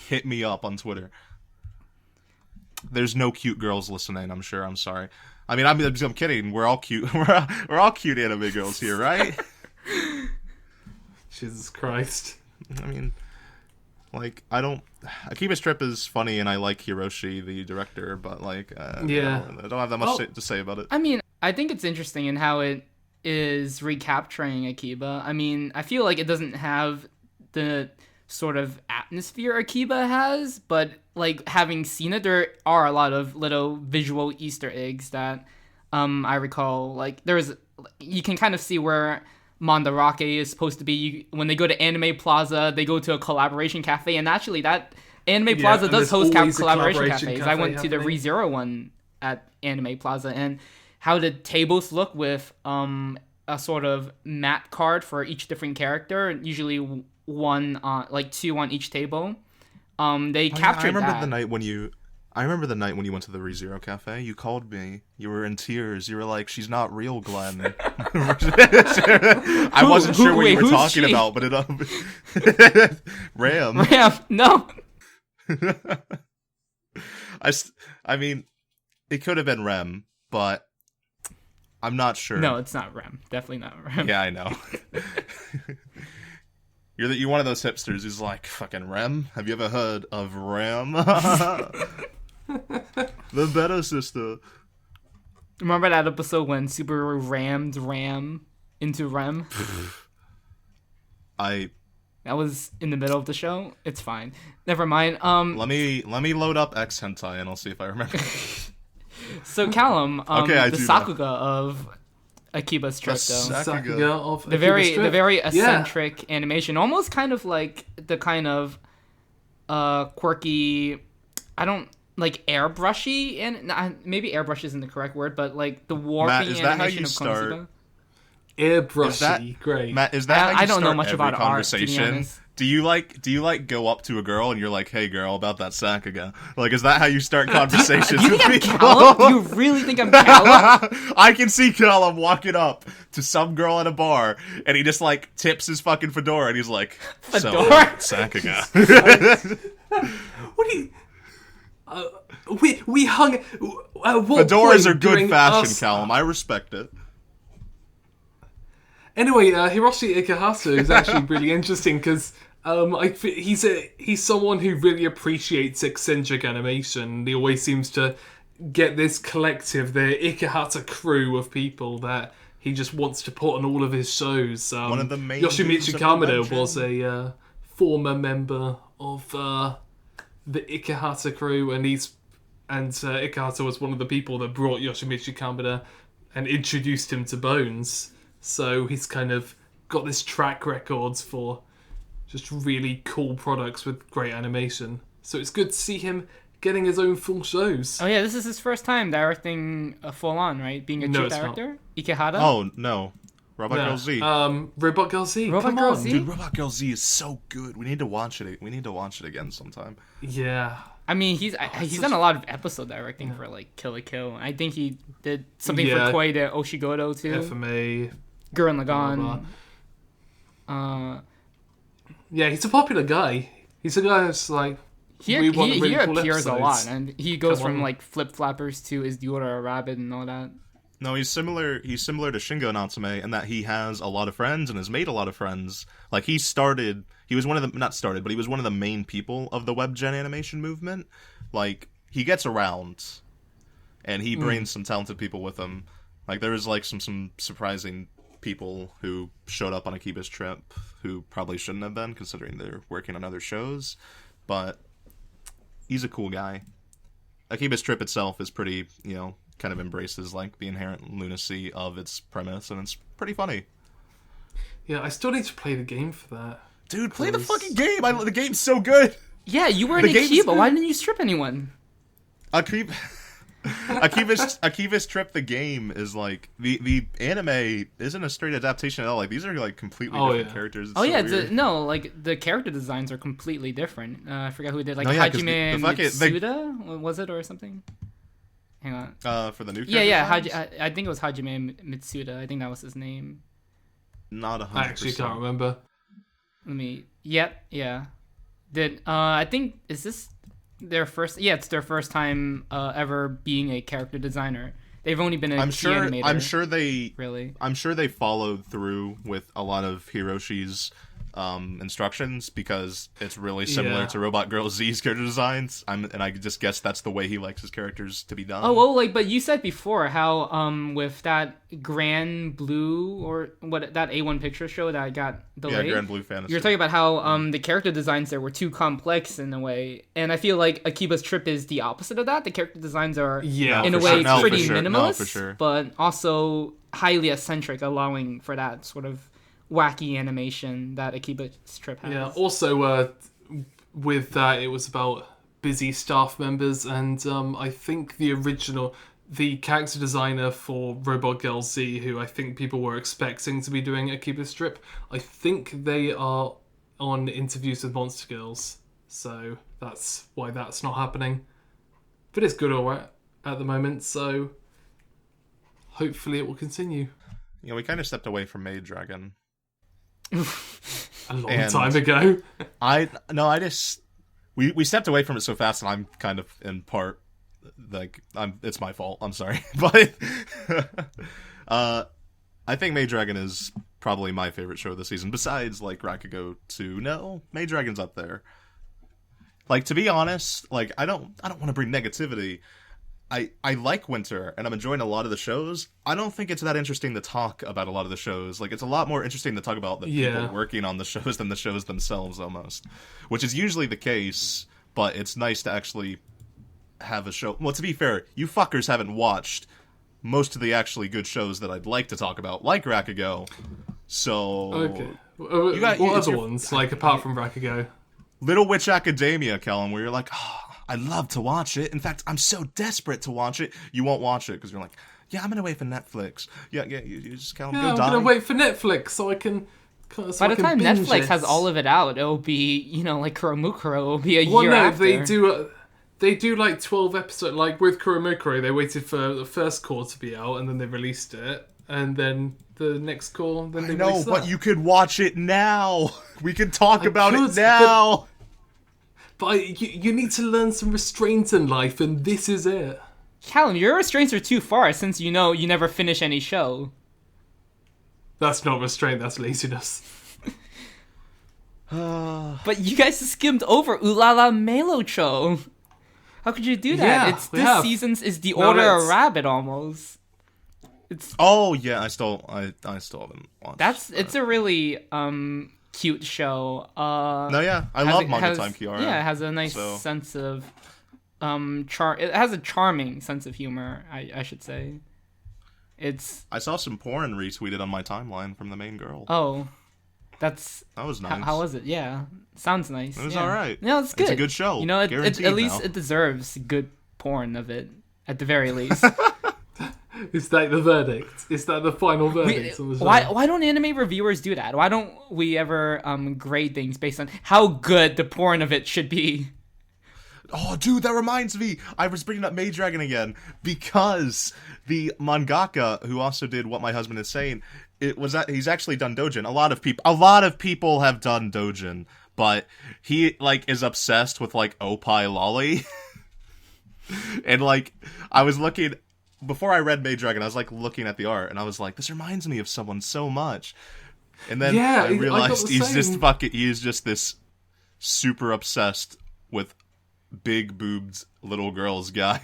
Hit me up on Twitter. There's no cute girls listening, I'm sure. I'm sorry. I mean, I'm kidding. We're all cute. We're all cute anime girls here, right? Jesus Christ. I mean, like, Akiba's Trip is funny, and I like Hiroshi, the director, but, like, I don't have that much to say about it. I mean, I think it's interesting in how it is recapturing Akiba. I mean, I feel like it doesn't have the sort of atmosphere Akiba has, but like having seen it, there are a lot of little visual Easter eggs that I recall. Like you can kind of see where Mandarake is supposed to be. When they go to Anime Plaza, they go to a collaboration cafe, and actually that Anime Plaza does host collaboration cafes. I went to the ReZero one at Anime Plaza, and how the tables look with a sort of mat card for each different character, usually one like two on each table. They captured that. I remember the night when you went to the ReZero cafe. You called me. You were in tears. You were like, "She's not real, Glen." I wasn't sure what you were talking about, but it Ram. No. I mean, it could have been Rem, but I'm not sure. No, it's not Rem. Definitely not Rem. Yeah, I know. You're one of those hipsters who's like, fucking Rem? Have you ever heard of Rem? The better sister. Remember that episode when Subaru rammed Ram into Rem? That was in the middle of the show. It's fine. Never mind. Let me load up X Hentai and I'll see if I remember. So Callum, okay, the Sakuga of Akiba's trip, though. The very eccentric animation, almost kind of like the kind of quirky, like airbrushy, and maybe airbrush isn't the correct word, but like the warping animation of KonoSuba. Airbrushy, great. Matt, is that how you I don't know start much every about conversation? art, to be honest. Do you like go up to a girl and you're like, "Hey, girl, about that Sakuga"? Like, is that how you start conversations? You with think people? I'm Callum? Do you really think I'm Callum? I can see Callum walking up to some girl at a bar, and he just like tips his fucking fedora, and he's like, "Fedora? So, Sakuga." What do you? We hung. Fedoras are good fashion, Callum. I respect it. Anyway, Hiroshi Ikehata is actually really interesting because he's someone who really appreciates eccentric animation. He always seems to get this collective, the Ikehata crew of people that he just wants to put on all of his shows. One of the main Yoshimitsu Kamada was a former member of the Ikehata crew, and Ikehata was one of the people that brought Yoshimitsu Kamada and introduced him to Bones. So he's kind of got this track records for just really cool products with great animation. So it's good to see him getting his own full shows. Oh yeah, this is his first time directing a full-on, right? Being a chief director? Ikehata? Oh, no. Robot Girl Z. Robot Girl Z, Robot come Girl on. Z? Dude, Robot Girl Z is so good. We need to watch it. We need to watch it again sometime. Yeah. I mean, he's done a lot of episode directing for like Kill la Kill. I think he did something for Koi de Oshigoto too. FMA. Gurren Lagann. Yeah, he's a popular guy. He's a guy that's like... He appears a lot, and he goes from like Flip Flappers to Is Diora a Rabbit and all that. No, he's similar to Shingo Natsume in that he has a lot of friends and has made a lot of friends. Like, he was one of the main people of the web gen animation movement. Like, he gets around, and he brings some talented people with him. Like, there was like some surprising people who showed up on Akiba's trip who probably shouldn't have been, considering they're working on other shows. But he's a cool guy. Akiba's trip itself is pretty, kind of embraces like the inherent lunacy of its premise, and it's pretty funny. Yeah, I still need to play the game for that. Dude, play the fucking game! The game's so good! Yeah, you were in Akiba. Why didn't you strip anyone? Akiba's trip, the game, is like the anime isn't a straight adaptation at all. Like, these are like completely different characters. It's the character designs are completely different. I forgot who did Hajime Mitsuda, was it, or something? Hang on. For the new character I think it was Hajime Mitsuda. I think that was his name. Not 100%. I actually can't remember. I think, is this their first? Yeah, it's their first time ever being a character designer. They've only been animator. I'm sure they followed through with a lot of Hiroshi's instructions because it's really similar Yeah. to Robot Girl Z's character designs. And I just guess that's the way he likes his characters to be done. Oh well, like, but you said before how with that Grandblue or what that A1 picture show that got delayed. Yeah, Grandblue Fantasy. You're talking about how the character designs there were too complex in a way, and I feel like Akiba's Trip is the opposite of that. The character designs are Yeah, in a for way sure. No, for pretty sure. No, minimalist, for sure. but also highly eccentric, allowing for that sort of wacky animation that Akiba's Trip has. Yeah. Also, with that, it was about busy staff members, and I think the character designer for Robot Girl Z, who I think people were expecting to be doing Akiba Strip, I think they are on interviews with Monster Girls, so that's why that's not happening. But it's good alright at the moment, so hopefully it will continue. You know, we kind of stepped away from Maid Dragon. A long time ago. We stepped away from it so fast, and I'm kind of in part like it's my fault. I'm sorry, but I think Maid Dragon is probably my favorite show this season. Besides, like Rakugo 2, no, Maid Dragon's up there. Like, to be honest, like I don't want to bring negativity. I like Winter, and I'm enjoying a lot of the shows. I don't think it's that interesting to talk about a lot of the shows. Like, it's a lot more interesting to talk about the people working on the shows than the shows themselves, almost. Which is usually the case, but it's nice to actually have a show. Well, to be fair, you fuckers haven't watched most of the actually good shows that I'd like to talk about, like Rakugo. So... Okay. got- what it's other your- ones, like, apart from Rakugo? Little Witch Academia, Callum, where you're like, oh, I love to watch it. In fact, I'm so desperate to watch it. You won't watch it because you're like, yeah, I'm gonna wait for Netflix. Yeah, you just Callum, Yeah, go I'm die. gonna wait for Netflix so I can. By the time Netflix has all of it out, it'll be, you know, like Kuromukuro will be a year after. They do like 12 episodes. Like with Kuromukuro, they waited for the first core to be out and then they released it, and then the next core, then they released that. But you could watch it now. We can talk about it now. But you need to learn some restraint in life, and this is it. Callum, your restraints are too far since you know you never finish any show. That's not restraint, that's laziness. But you guys skimmed over Ulala Melocho. How could you do that? Yeah, This have. season's is the No, Order that's- of Rabbit almost. It's Oh yeah, I still haven't watched. it's a really cute show. No, yeah, I has love a- Manga has- Time Kiara. Yeah, it has a nice so- sense of it has a charming sense of humor, I should say. It's I saw some porn retweeted on my timeline from the main girl. that's That was nice. how was it? Yeah, sounds nice. It was yeah. alright. No, it's good. It's a good show. You know, at Guaranteed least now. it deserves good porn of it, at the very least. Is that the verdict? Is that the final verdict? on the show? Why don't anime reviewers do that? Why don't we ever grade things based on how good the porn of it should be? Oh, dude, that reminds me. I was bringing up Maid Dragon again because the mangaka who also did What My Husband Is Saying, he's actually done Dojin. A lot of people have done Dojin, but he is obsessed with Opie Lolly. And I was looking before I read Maid Dragon, I was looking at the art and I was like, this reminds me of someone so much. And then Yeah, I I got realized the same. he's just this super obsessed with big boobed little girls guy.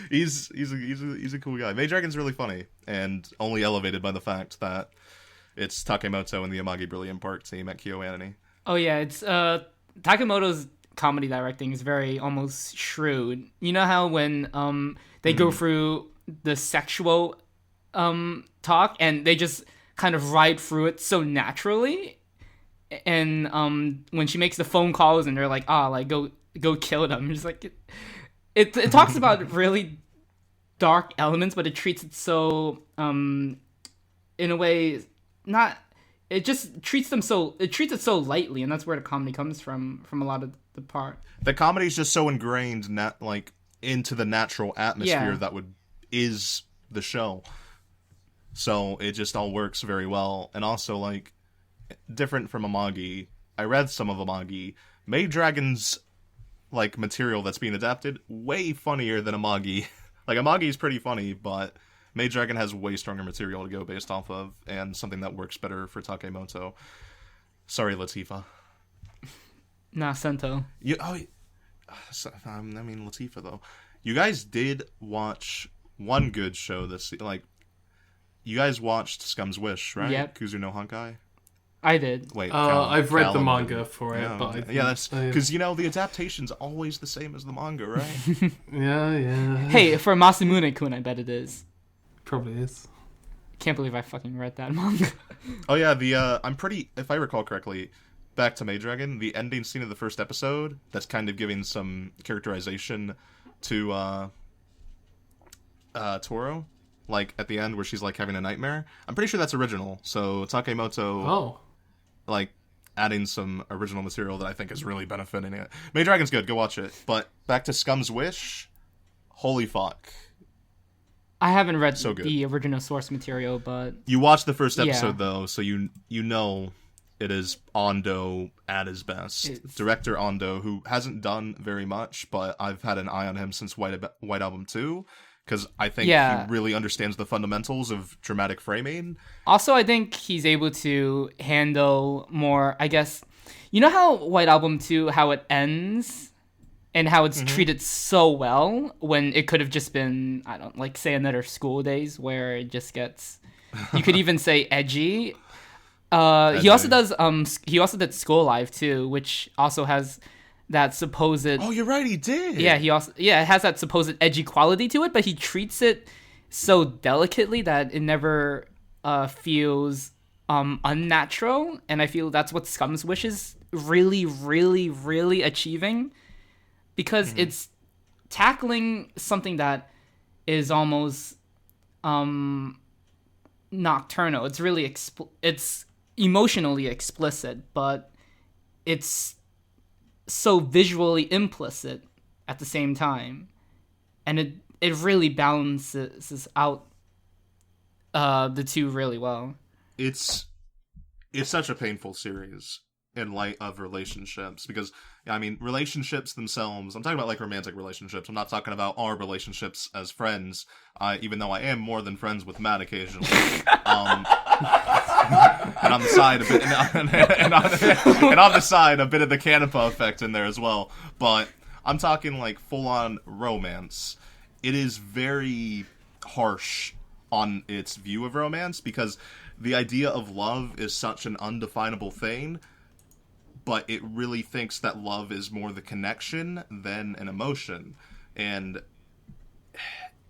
he's a cool guy. Maid Dragon's really funny and only elevated by the fact that it's Takemoto and the Amagi Brilliant Park team at KyoAnime. Oh yeah, it's Takemoto's comedy directing is very almost shrewd. You know how when they go through the sexual talk and they just kind of ride through it so naturally, and when she makes the phone calls and they're like, go kill them, just it talks about really dark elements, but it treats it so in a way not. It just treats it so lightly, and that's where the comedy comes from a lot of the part. The comedy's just so ingrained into the natural atmosphere Yeah. that is the show. So it just all works very well. And also, different from Amagi, I read some of Amagi. Maid Dragon's, material that's being adapted, way funnier than Amagi. Amagi's pretty funny, but Maid Dragon has way stronger material to go based off of, and something that works better for Takemoto. Sorry, Latifa. Nah, Sento. I mean Latifa though. You guys did watch one good show this like. You guys watched Scum's Wish, right? Yep. Kuzu no Hankai. I did. Wait, I've read the Callum manga didn't. for it, Yeah, but okay. That's because the adaptation's always the same as the manga, right? yeah. Hey, for Masamune-kun, I bet it is. Probably is. Can't believe I fucking read that manga. Oh yeah, if I recall correctly, back to Maid Dragon, the ending scene of the first episode that's kind of giving some characterization to Toro, like at the end where she's like having a nightmare. I'm pretty sure that's original. So Takemoto, like adding some original material that I think is really benefiting it. Maid Dragon's good, go watch it. But back to Scum's Wish, holy fuck. I haven't read So good. the original source material, but You watched the first episode though, so you know it is Ando at his best. Director Ando, who hasn't done very much, but I've had an eye on him since White Album 2, because I think he really understands the fundamentals of dramatic framing. Also, I think he's able to handle more, I guess... You know how White Album 2, how it ends? And how it's treated so well when it could have just been, I don't like, say another School Days, where it just gets... You could even say edgy. He also did School Life, too, which also has that supposed... Oh, you're right, he did! Yeah, it has that supposed edgy quality to it, but he treats it so delicately that it never feels unnatural, and I feel that's what Scum's Wish is really, really, really achieving, because it's tackling something that is almost nocturnal. It's really it's emotionally explicit, but it's so visually implicit at the same time, and it really balances out the two really well. It's such a painful series in light of relationships, because I mean relationships themselves, I'm talking about like romantic relationships, I'm not talking about our relationships as friends, even though I am more than friends with Matt occasionally. And on the side a bit, and on the side a bit of the Canipa effect in there as well. But I'm talking like full-on romance. It is very harsh on its view of romance, because the idea of love is such an undefinable thing, but it really thinks that love is more the connection than an emotion. And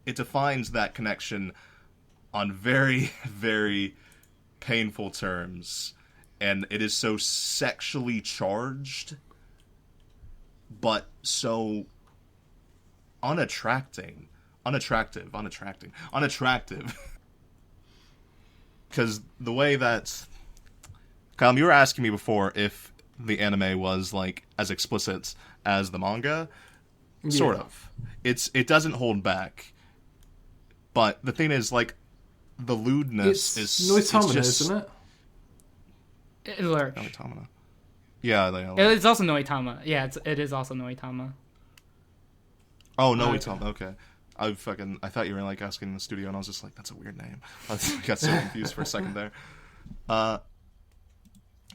it defines that connection on very, very painful terms. And it is so sexually charged, but so unattractive. Because the way that... Callum, you were asking me before if the anime was like as explicit as the manga. Sort of. It doesn't hold back. But the thing is, like, the lewdness is Noitamina, just... isn't it? Noitamina. Yeah, it's also Noitama. Yeah, it is also Noitama. Oh, Noitama. Okay. I thought you were like asking the studio, and I was just like, that's a weird name. I got so confused for a second there.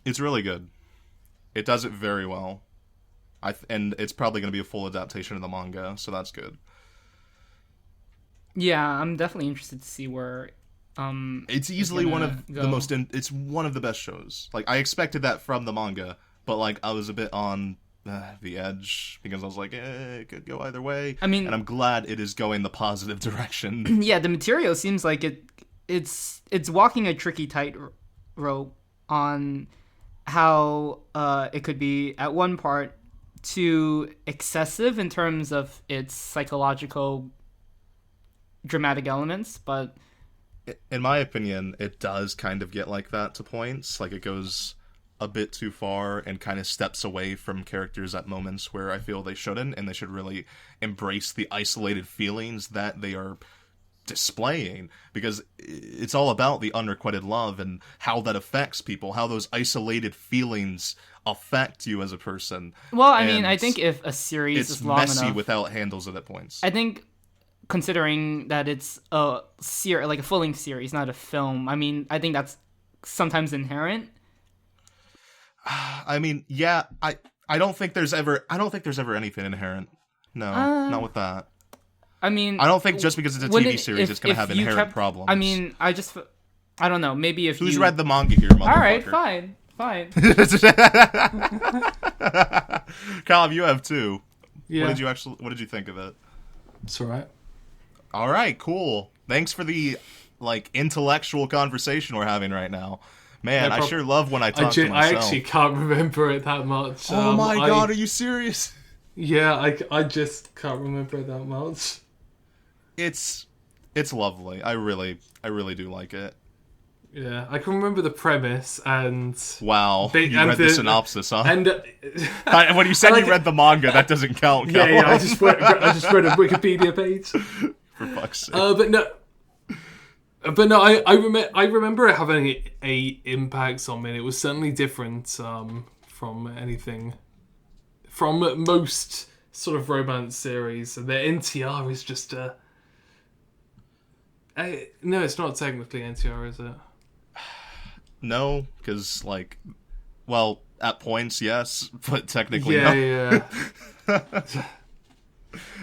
It's really good. It does it very well. And it's probably going to be a full adaptation of the manga, so that's good. Yeah, I'm definitely interested to see where... it's easily one of the most... it's one of the best shows. Like, I expected that from the manga, but, like, I was a bit on the edge, because I was like, it could go either way. I mean... And I'm glad it is going the positive direction. Yeah, the material seems like it's walking a tricky tightrope on how it could be, at one part, too excessive in terms of its psychological dramatic elements, but in my opinion, it does kind of get like that to points. Like, it goes a bit too far and kind of steps away from characters at moments where I feel they shouldn't, and they should really embrace the isolated feelings that they are displaying, because it's all about the unrequited love and how that affects people, how those isolated feelings affect you as a person. Well, I mean, I think if a series is long enough... It's messy without handles it at points. I think considering that it's a like a full-length series, not a film. I mean, I think that's sometimes inherent. I mean, yeah, I don't think there's ever anything inherent. No, not with that. I mean, I don't think just because it's a TV series, it's going to have inherent problems. I mean, I don't know. Maybe if Who's you read the manga here, motherfucker? All right, fine. Callum, you have two. Yeah. What did you think of it? It's alright. All right, cool. Thanks for the intellectual conversation we're having right now. Man, I sure love when I talk to myself. I actually can't remember it that much. Oh my god, are you serious? Yeah, I just can't remember it that much. It's lovely. I really do like it. Yeah, I can remember the premise and... Wow, you read the synopsis, huh? And when you said you read the manga, that doesn't count. Yeah, I just read a Wikipedia page. For fuck's sake. But no, I remember it having a impact on me. It was certainly different from anything, from most sort of romance series. The NTR is just no, it's not technically NTR, is it? No, because at points, yes, but technically, no. Yeah.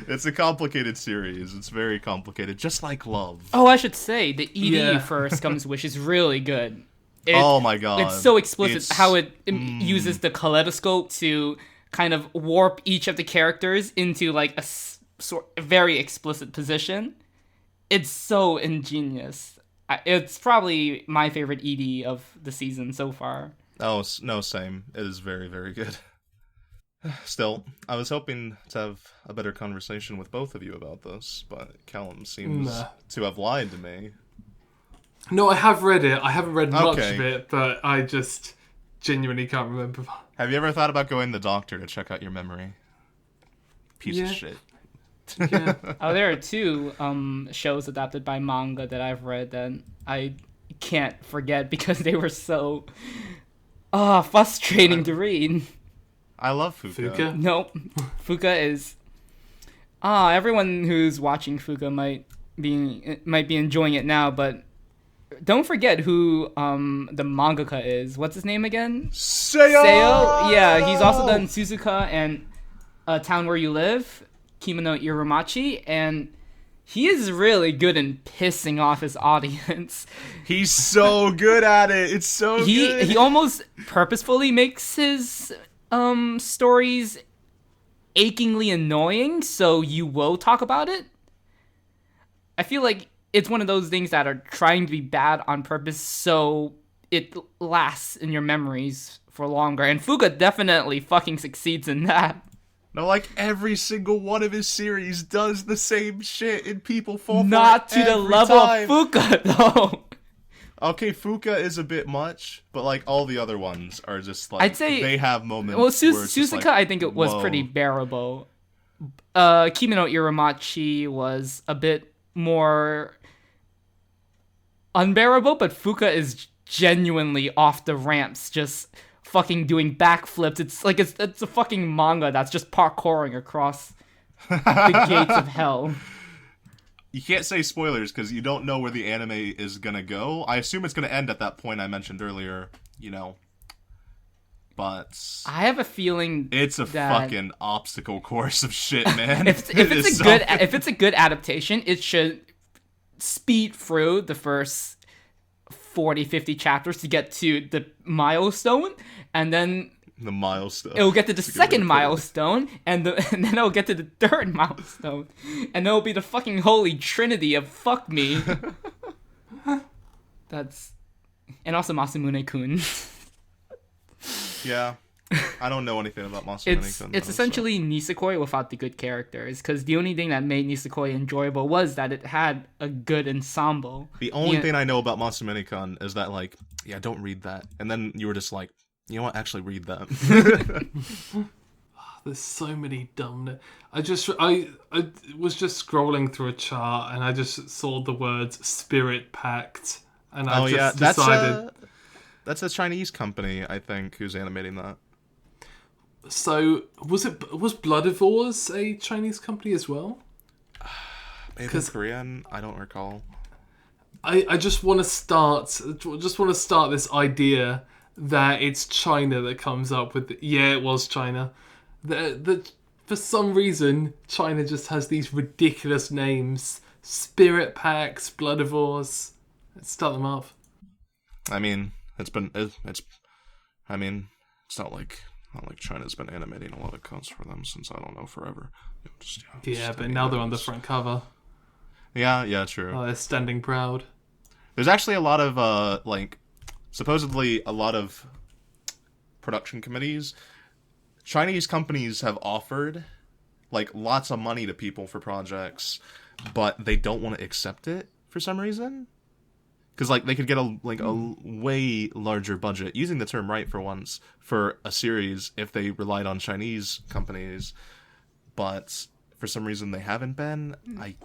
It's a complicated series. It's very complicated, just like love. Oh, I should say, the ED for Scum's Wish is really good. Oh my god. It's so explicit how it uses the kaleidoscope to kind of warp each of the characters into a very explicit position. It's so ingenious. It's probably my favorite ED of the season so far. Oh, no, same. It is very, very good. Still, I was hoping to have a better conversation with both of you about this, but Callum seems to have lied to me. No, I have read it. I haven't read much of it, but I just genuinely can't remember. Have you ever thought about going to the doctor to check out your memory? Piece of shit. Yeah. Oh, there are two shows adapted by manga that I've read that I can't forget because they were so frustrating to read. I love Fuka. Nope. Fuka is... everyone who's watching Fuka might be enjoying it now, but don't forget who the mangaka is. What's his name again? Seo! Yeah, he's also done Suzuka and Town Where You Live, Kemono Iramachi, and he is really good in pissing off his audience. He's so good at it. It's so good. He almost purposefully makes his stories achingly annoying, so you will talk about it. I feel like it's one of those things that are trying to be bad on purpose so it lasts in your memories for longer, and Fuka definitely fucking succeeds in that. No, every single one of his series does the same shit, and people fall for it Not to the level time. of Fuka, though. Okay, Fuka is a bit much, but all the other ones are just I'd say they have moments. Well, where it's just Suzuka, I think it was pretty bearable. Kemono Iramachi was a bit more unbearable, but Fuka is genuinely off the ramps, just fucking doing backflips. It's a fucking manga that's just parkouring across the gates of hell. You can't say spoilers because you don't know where the anime is gonna go. I assume it's gonna end at that point I mentioned earlier, but I have a feeling it's a fucking obstacle course of shit, man. if it's a good adaptation, it should speed through the first 40-50 chapters to get to the milestone, and then the milestone. It'll get to the second milestone, and then it'll get to the third milestone, and it'll be the fucking holy trinity of fuck me. And also Masamune-kun. Yeah. I don't know anything about Masamune-kun. It's essentially Nisekoi without the good characters, because the only thing that made Nisekoi enjoyable was that it had a good ensemble. The only thing I know about Masamune-kun is that, don't read that. And then you were just like, you know what? Actually, read that. There's so many dumb. I was just scrolling through a chart and I just saw the words "Spirit Pact," and I decided that's a Chinese company, I think, who's animating that. So was Bloodivores a Chinese company as well? Maybe Korean? I don't recall. I just want to start this idea that it's China that comes up with it was China. That for some reason China just has these ridiculous names: Spirit Packs, Bloodivores. Let's start them up. I mean, it's not like China's been animating a lot of cuts for them since, I don't know, forever. But now they're on the front cover. Yeah, true. They're standing proud. There's actually a lot of supposedly a lot of production committees. Chinese companies have offered lots of money to people for projects, but they don't want to accept it for some reason. Because they could get a way larger budget, using the term right for once, for a series if they relied on Chinese companies, but for some reason they haven't been.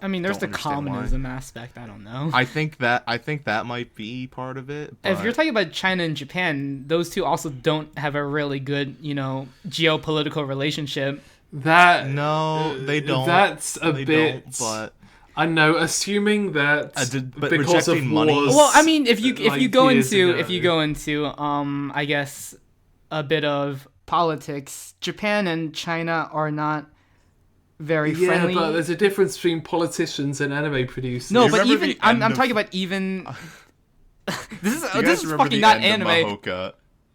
I mean, there's the communism why. Aspect. I don't know. I think that might be part of it. But... If you're talking about China and Japan, those two also don't have a really good, geopolitical relationship. No, they don't. That's a bit. But I know, assuming that because of money. wars. Well, I mean, if you go into I guess a bit of politics, Japan and China are not very friendly. Yeah, but there's a difference between politicians and anime producers. No, but even I'm talking about even. this is fucking not anime.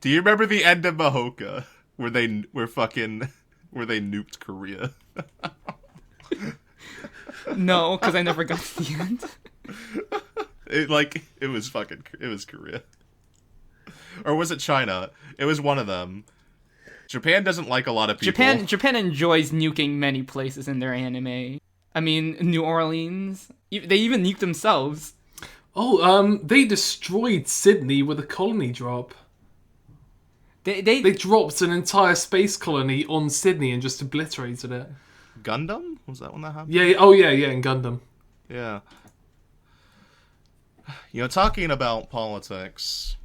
Do you remember the end of Mahoka where they nuked Korea? No, because I never got to the end. It was Korea. Or was it China? It was one of them. Japan doesn't like a lot of people. Japan enjoys nuking many places in their anime. I mean, New Orleans. They even nuked themselves. Oh, they destroyed Sydney with a colony drop. They dropped an entire space colony on Sydney and just obliterated it. Gundam? Was that when that happened? Yeah, in Gundam. Yeah. Talking about politics,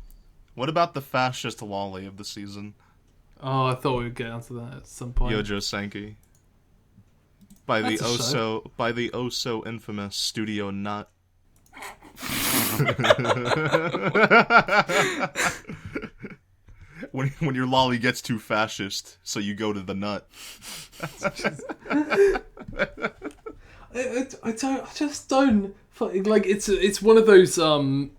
what about the fascist lolly of the season? Oh, I thought we would get onto that at some point. Youjo Senki. By the oh so infamous Studio Nut. When your lolly gets too fascist, so you go to the nut. I just don't it's one of those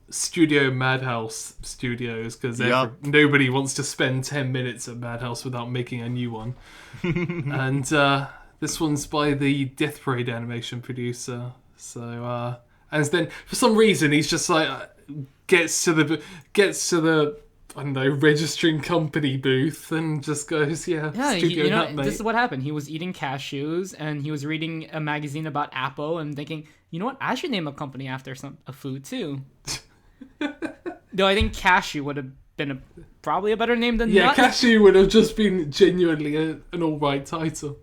studio Madhouse studios, because nobody wants to spend 10 minutes at Madhouse without making a new one. And this one's by the Death Parade animation producer. So and then for some reason he's just gets to the I don't know, registering company booth and just goes, Studio Nut, mate. This is what happened. He was eating cashews and he was reading a magazine about Apple and thinking, you know what, I should name a company after a food too. Though I think cashew would have been probably a better name than nut. Cashew would have just been genuinely an alright title.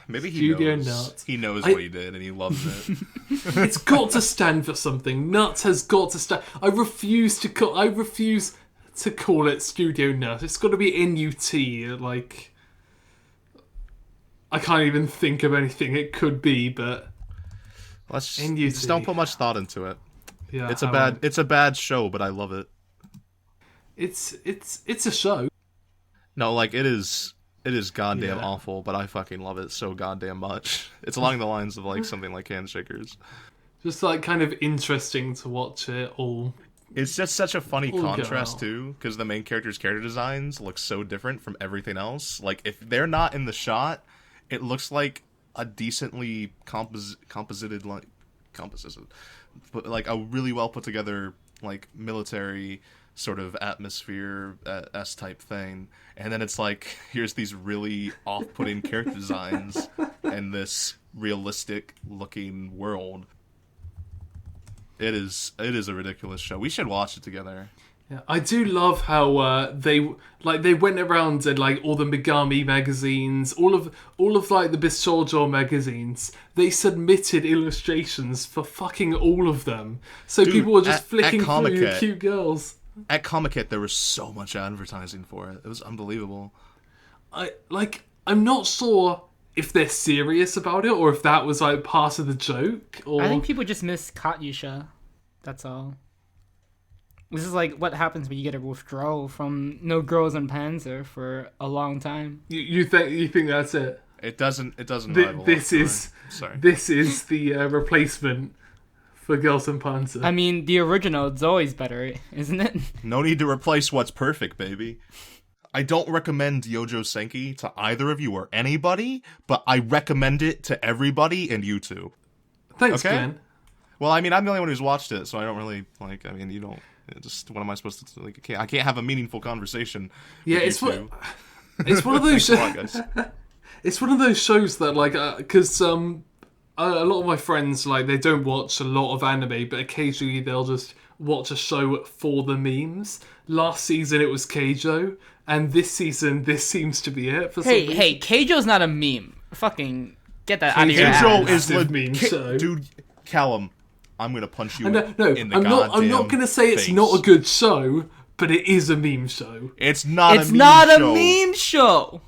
Maybe he knows. He knows what he did and he loves it. It's got to stand for something. Nut has got to stand. I refuse to call it Studio Nut. It's got to be NUT. I can't even think of anything it could be, but just don't put much thought into it. Yeah, it's a bad show, but I love it. It's a show. No, it is. It is goddamn awful, but I fucking love it so goddamn much. It's along the lines of something like Handshakers. Just kind of interesting to watch it all. It's just such a funny contrast too, because the main character's character designs look so different from everything else. If they're not in the shot, it looks like a decently composited, but a really well put together military sort of atmosphere S type thing, and then it's here's these really off-putting character designs and this realistic looking world. It is a ridiculous show. We should watch it together. Yeah, I do love how they went around and all the Megami magazines, all of the Bishoujo magazines, they submitted illustrations for fucking all of them. So people were just flicking through cute girls. At Comic-Con, there was so much advertising for it. It was unbelievable. I'm not sure if they're serious about it or if that was like part of the joke. Or I think people just miss Katyusha. That's all. This is like what happens when you get a withdrawal from No Girls and Panzer for a long time. You think that's it? It doesn't rival. This is the replacement for Girls and Panzer. I mean, the original is always better, isn't it? No need to replace what's perfect, baby. I don't recommend Youjo Senki to either of you or anybody, but I recommend it to everybody and you too. Thanks, Glen. Well, I mean, I'm the only one who's watched it, so I don't really, like, I mean, you don't, just, what am I supposed to, like, I can't have a meaningful conversation with it's you two. It's one of those Thanks a lot, guys. It's one of those shows that, like, because a lot of my friends, like, they don't watch a lot of anime, but occasionally they'll just watch a show for the memes. Last season it was Keijo, and this season this seems to be it. For some reason. Hey, Keijo's not a meme. Fucking get that out of your Keijo ass. is meme show. Dude, Callum, I'm gonna punch you No, in the I'm goddamn not gonna say it's face. not a good show, but it is a meme show. It's not It's a meme not show. a meme show.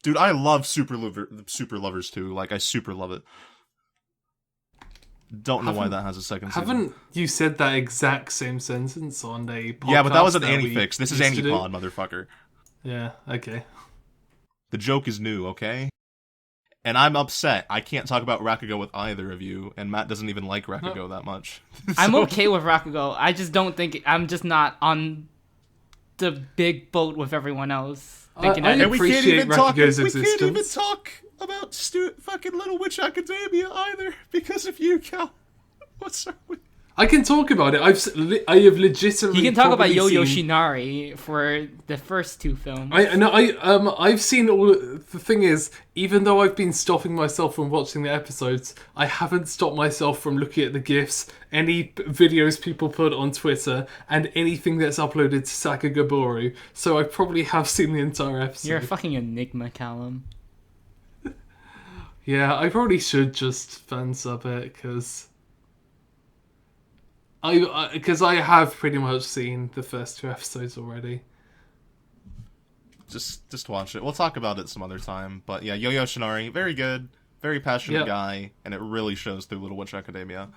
Dude, I love Super Lovers too. Like, I super love it. Don't know why that has a second season. Haven't you said that exact same sentence on a podcast? Yeah, but that was an we AniFix. This is used to do? AniPod, motherfucker. Yeah, okay. The joke is new, okay? And I'm upset. I can't talk about Rakugo with either of you, and Matt doesn't even like Rakugo that much. I'm okay with Rakugo. I just don't think I'm just not on the big boat with everyone else. Thinking I that And we can't appreciate even talk. We Rakugo's can't even existence. talk about fucking Little Witch Academia either because of you, Cal. What's up with? I can talk about it. I have legitimately. you can talk about probably Yo-Yo seen- Shinari for the first two films. I've seen all. The thing is, even though I've been stopping myself from watching the episodes, I haven't stopped myself from looking at the GIFs, any videos people put on Twitter, and anything that's uploaded to Sakagoboru. So I probably have seen the entire episode. You're a fucking enigma, Callum. Yeah, I probably should just fan sub it because I have pretty much seen the first two episodes already. Just watch it. We'll talk about it some other time. But yeah, Yo-Yo Shinari, very good, very passionate guy, and it really shows through Little Witch Academia.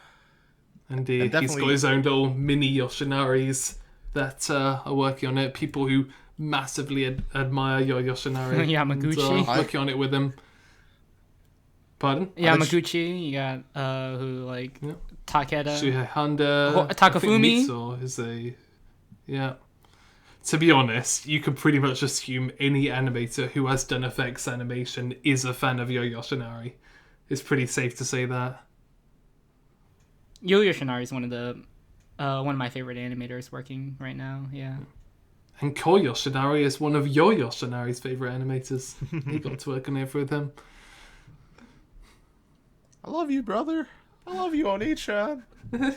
Indeed, And he's got his own little mini Yoshinaris that are working on it. People who massively admire Yoshinari. Yamaguchi. And, working on it with him. Pardon? Yamaguchi, you got Takeda. Shuhei Takafumi. Is a To be honest, you could pretty much assume any animator who has done effects animation is a fan of Yoshinari. It's pretty safe to say that. Yo-Yo Shinari is one of my favorite animators working right now. Yeah. And Yoshinari is one of Yoshinari's favorite animators. He got to work on it with him. I love you, brother. I love you, Oni-chan. I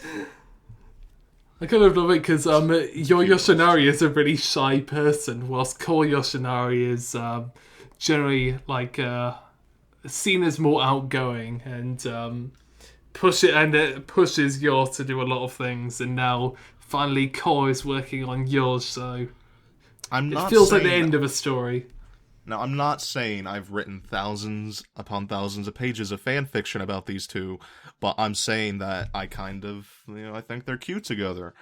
kind of love it because Yoshinari is a really shy person, whilst Yoshinari is generally seen as more outgoing and it pushes Yor to do a lot of things. And now finally Ko is working on yours, so it feels like the end of a story. Now, I'm not saying I've written thousands upon thousands of pages of fan fiction about these two, but I'm saying that I kind of, I think they're cute together.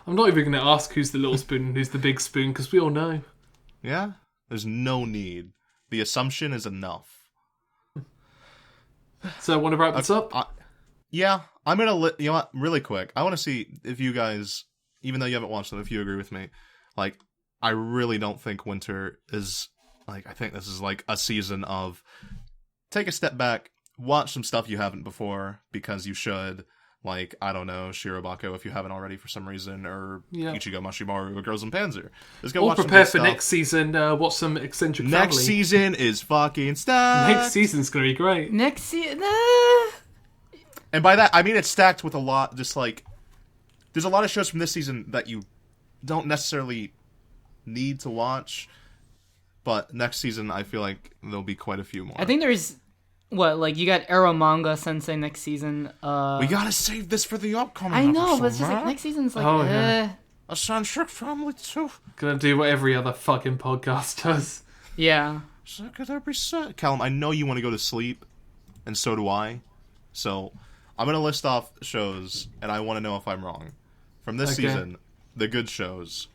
I'm not even going to ask who's the little spoon and who's the big spoon, because we all know. Yeah? There's no need. The assumption is enough. So, want to wrap this up? Yeah, I'm going to, really quick. I want to see if you guys, even though you haven't watched them, if you agree with me, I really don't think winter is, I think this is a season of take a step back, watch some stuff you haven't before, because you should, I don't know, Shirobako if you haven't already for some reason, or Ichigo Mashimaru or Girls in Panzer. Just go Or watch prepare some for good next season, watch some Eccentric Next Family. season is fucking stacked! Next season's going to be great. Next season. And by that, I mean it's stacked with a lot, there's a lot of shows from this season that you don't necessarily need to watch, but next season I feel like there'll be quite a few more. I think there's you got Arrow Manga Sensei next season. We gotta save this for the upcoming I know, episode, but it's just man. next season's A Eccentric Family too. Gonna do what every other fucking podcast does. Yeah. Callum, I know you want to go to sleep, and so do I. So, I'm going to list off shows, and I want to know if I'm wrong. From this season, the good shows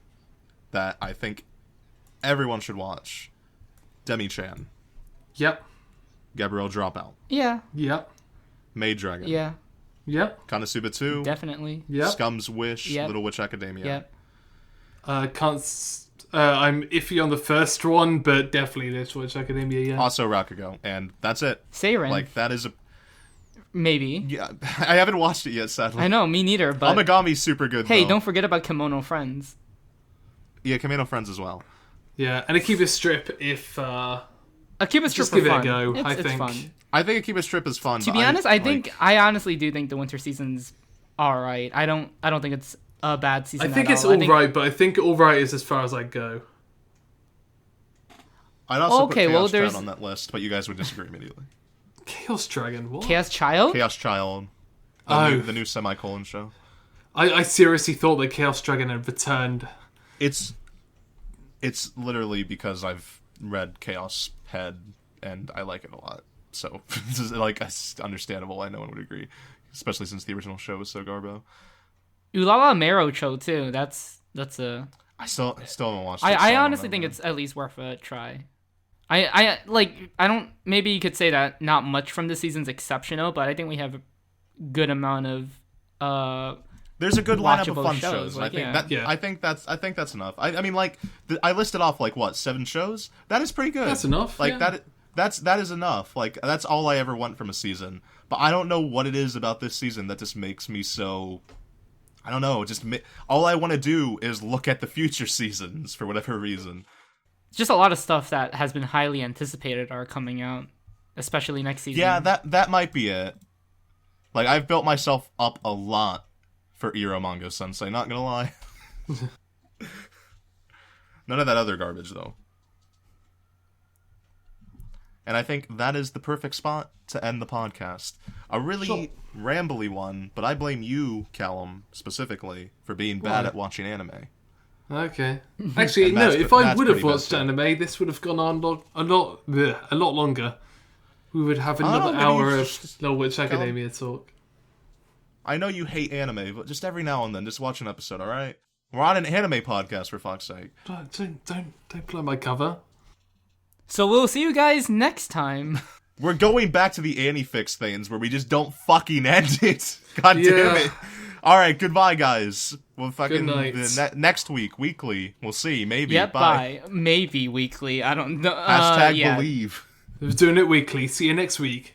that I think everyone should watch. Demi-chan. Yep. Gabriel Dropout. Yeah. Yep. Maid Dragon. Yeah. Yep. KonoSuba 2. Definitely. Yep. Scum's Wish. Yep. Little Witch Academia. Yeah. I'm iffy on the first one, but definitely Little Witch Academia, yeah. Also Rakugo. And that's it. Seiren. Like, that is a... Maybe. Yeah, I haven't watched it yet, sadly. I know, me neither, but... Amagami's super good, Hey, though. don't forget about Kemono Friends. Yeah, Kemono Friends as well. Yeah, and Akiba Strip if... Akiba Strip just for give it a fun. go, I It's think. fun. I think Akiba Strip is fun. To be honest, I honestly do think the winter season's alright. I don't think it's a bad season I think at it's all. alright, but I think alright is as far as I go. I'd also Okay, put well, Chaos there's- Child on that list, but you guys would disagree immediately. Chaos Dragon, what? Chaos Child? Chaos Child. Oh. The new semicolon show. I seriously thought that Chaos Dragon had returned. It's literally because I've read Chaos Head, and I like it a lot. So, this is, like, it's understandable. I know one would agree. Especially since the original show was so garbo. Ulala Mero Cho too. That's a... I still haven't watched it. I honestly think it's at least worth a try. I don't, maybe you could say that not much from this season's exceptional, but I think we have a good amount of there's a good lineup of watchable fun shows, shows. like, I think that's enough. I mean, like, I listed off like what 7 shows. That is pretty good. That's enough, Like yeah. that is enough. Like, that's all I ever want from a season. But I don't know what it is about this season that just makes me so. I don't know. All I want to do is look at the future seasons for whatever reason. just a lot of stuff that has been highly anticipated are coming out, especially next season. Yeah, that might be it. Like, I've built myself up a lot for Iro Manga Sensei, not gonna lie. None of that other garbage, though. And I think that is the perfect spot to end the podcast. A really rambly one, but I blame you, Callum, specifically, for being bad at watching anime. Okay. Actually, And no, that's if I that's would have pretty watched messed up. anime, this would have gone on a lot longer. We would have don't know, another maybe hour you of just- Little Witch Academia talk. I know you hate anime, but just every now and then, just watch an episode, alright? We're on an anime podcast, for fuck's sake. Don't blow my cover. So we'll see you guys next time. We're going back to the Anifix things where we just don't fucking end it. God damn it. Alright, goodbye, guys. We'll fucking Good night. Next week, weekly. We'll see. Maybe. Yep, Bye. bye. Maybe weekly. I don't know. Hashtag yeah. believe. We're doing it weekly. See you next week.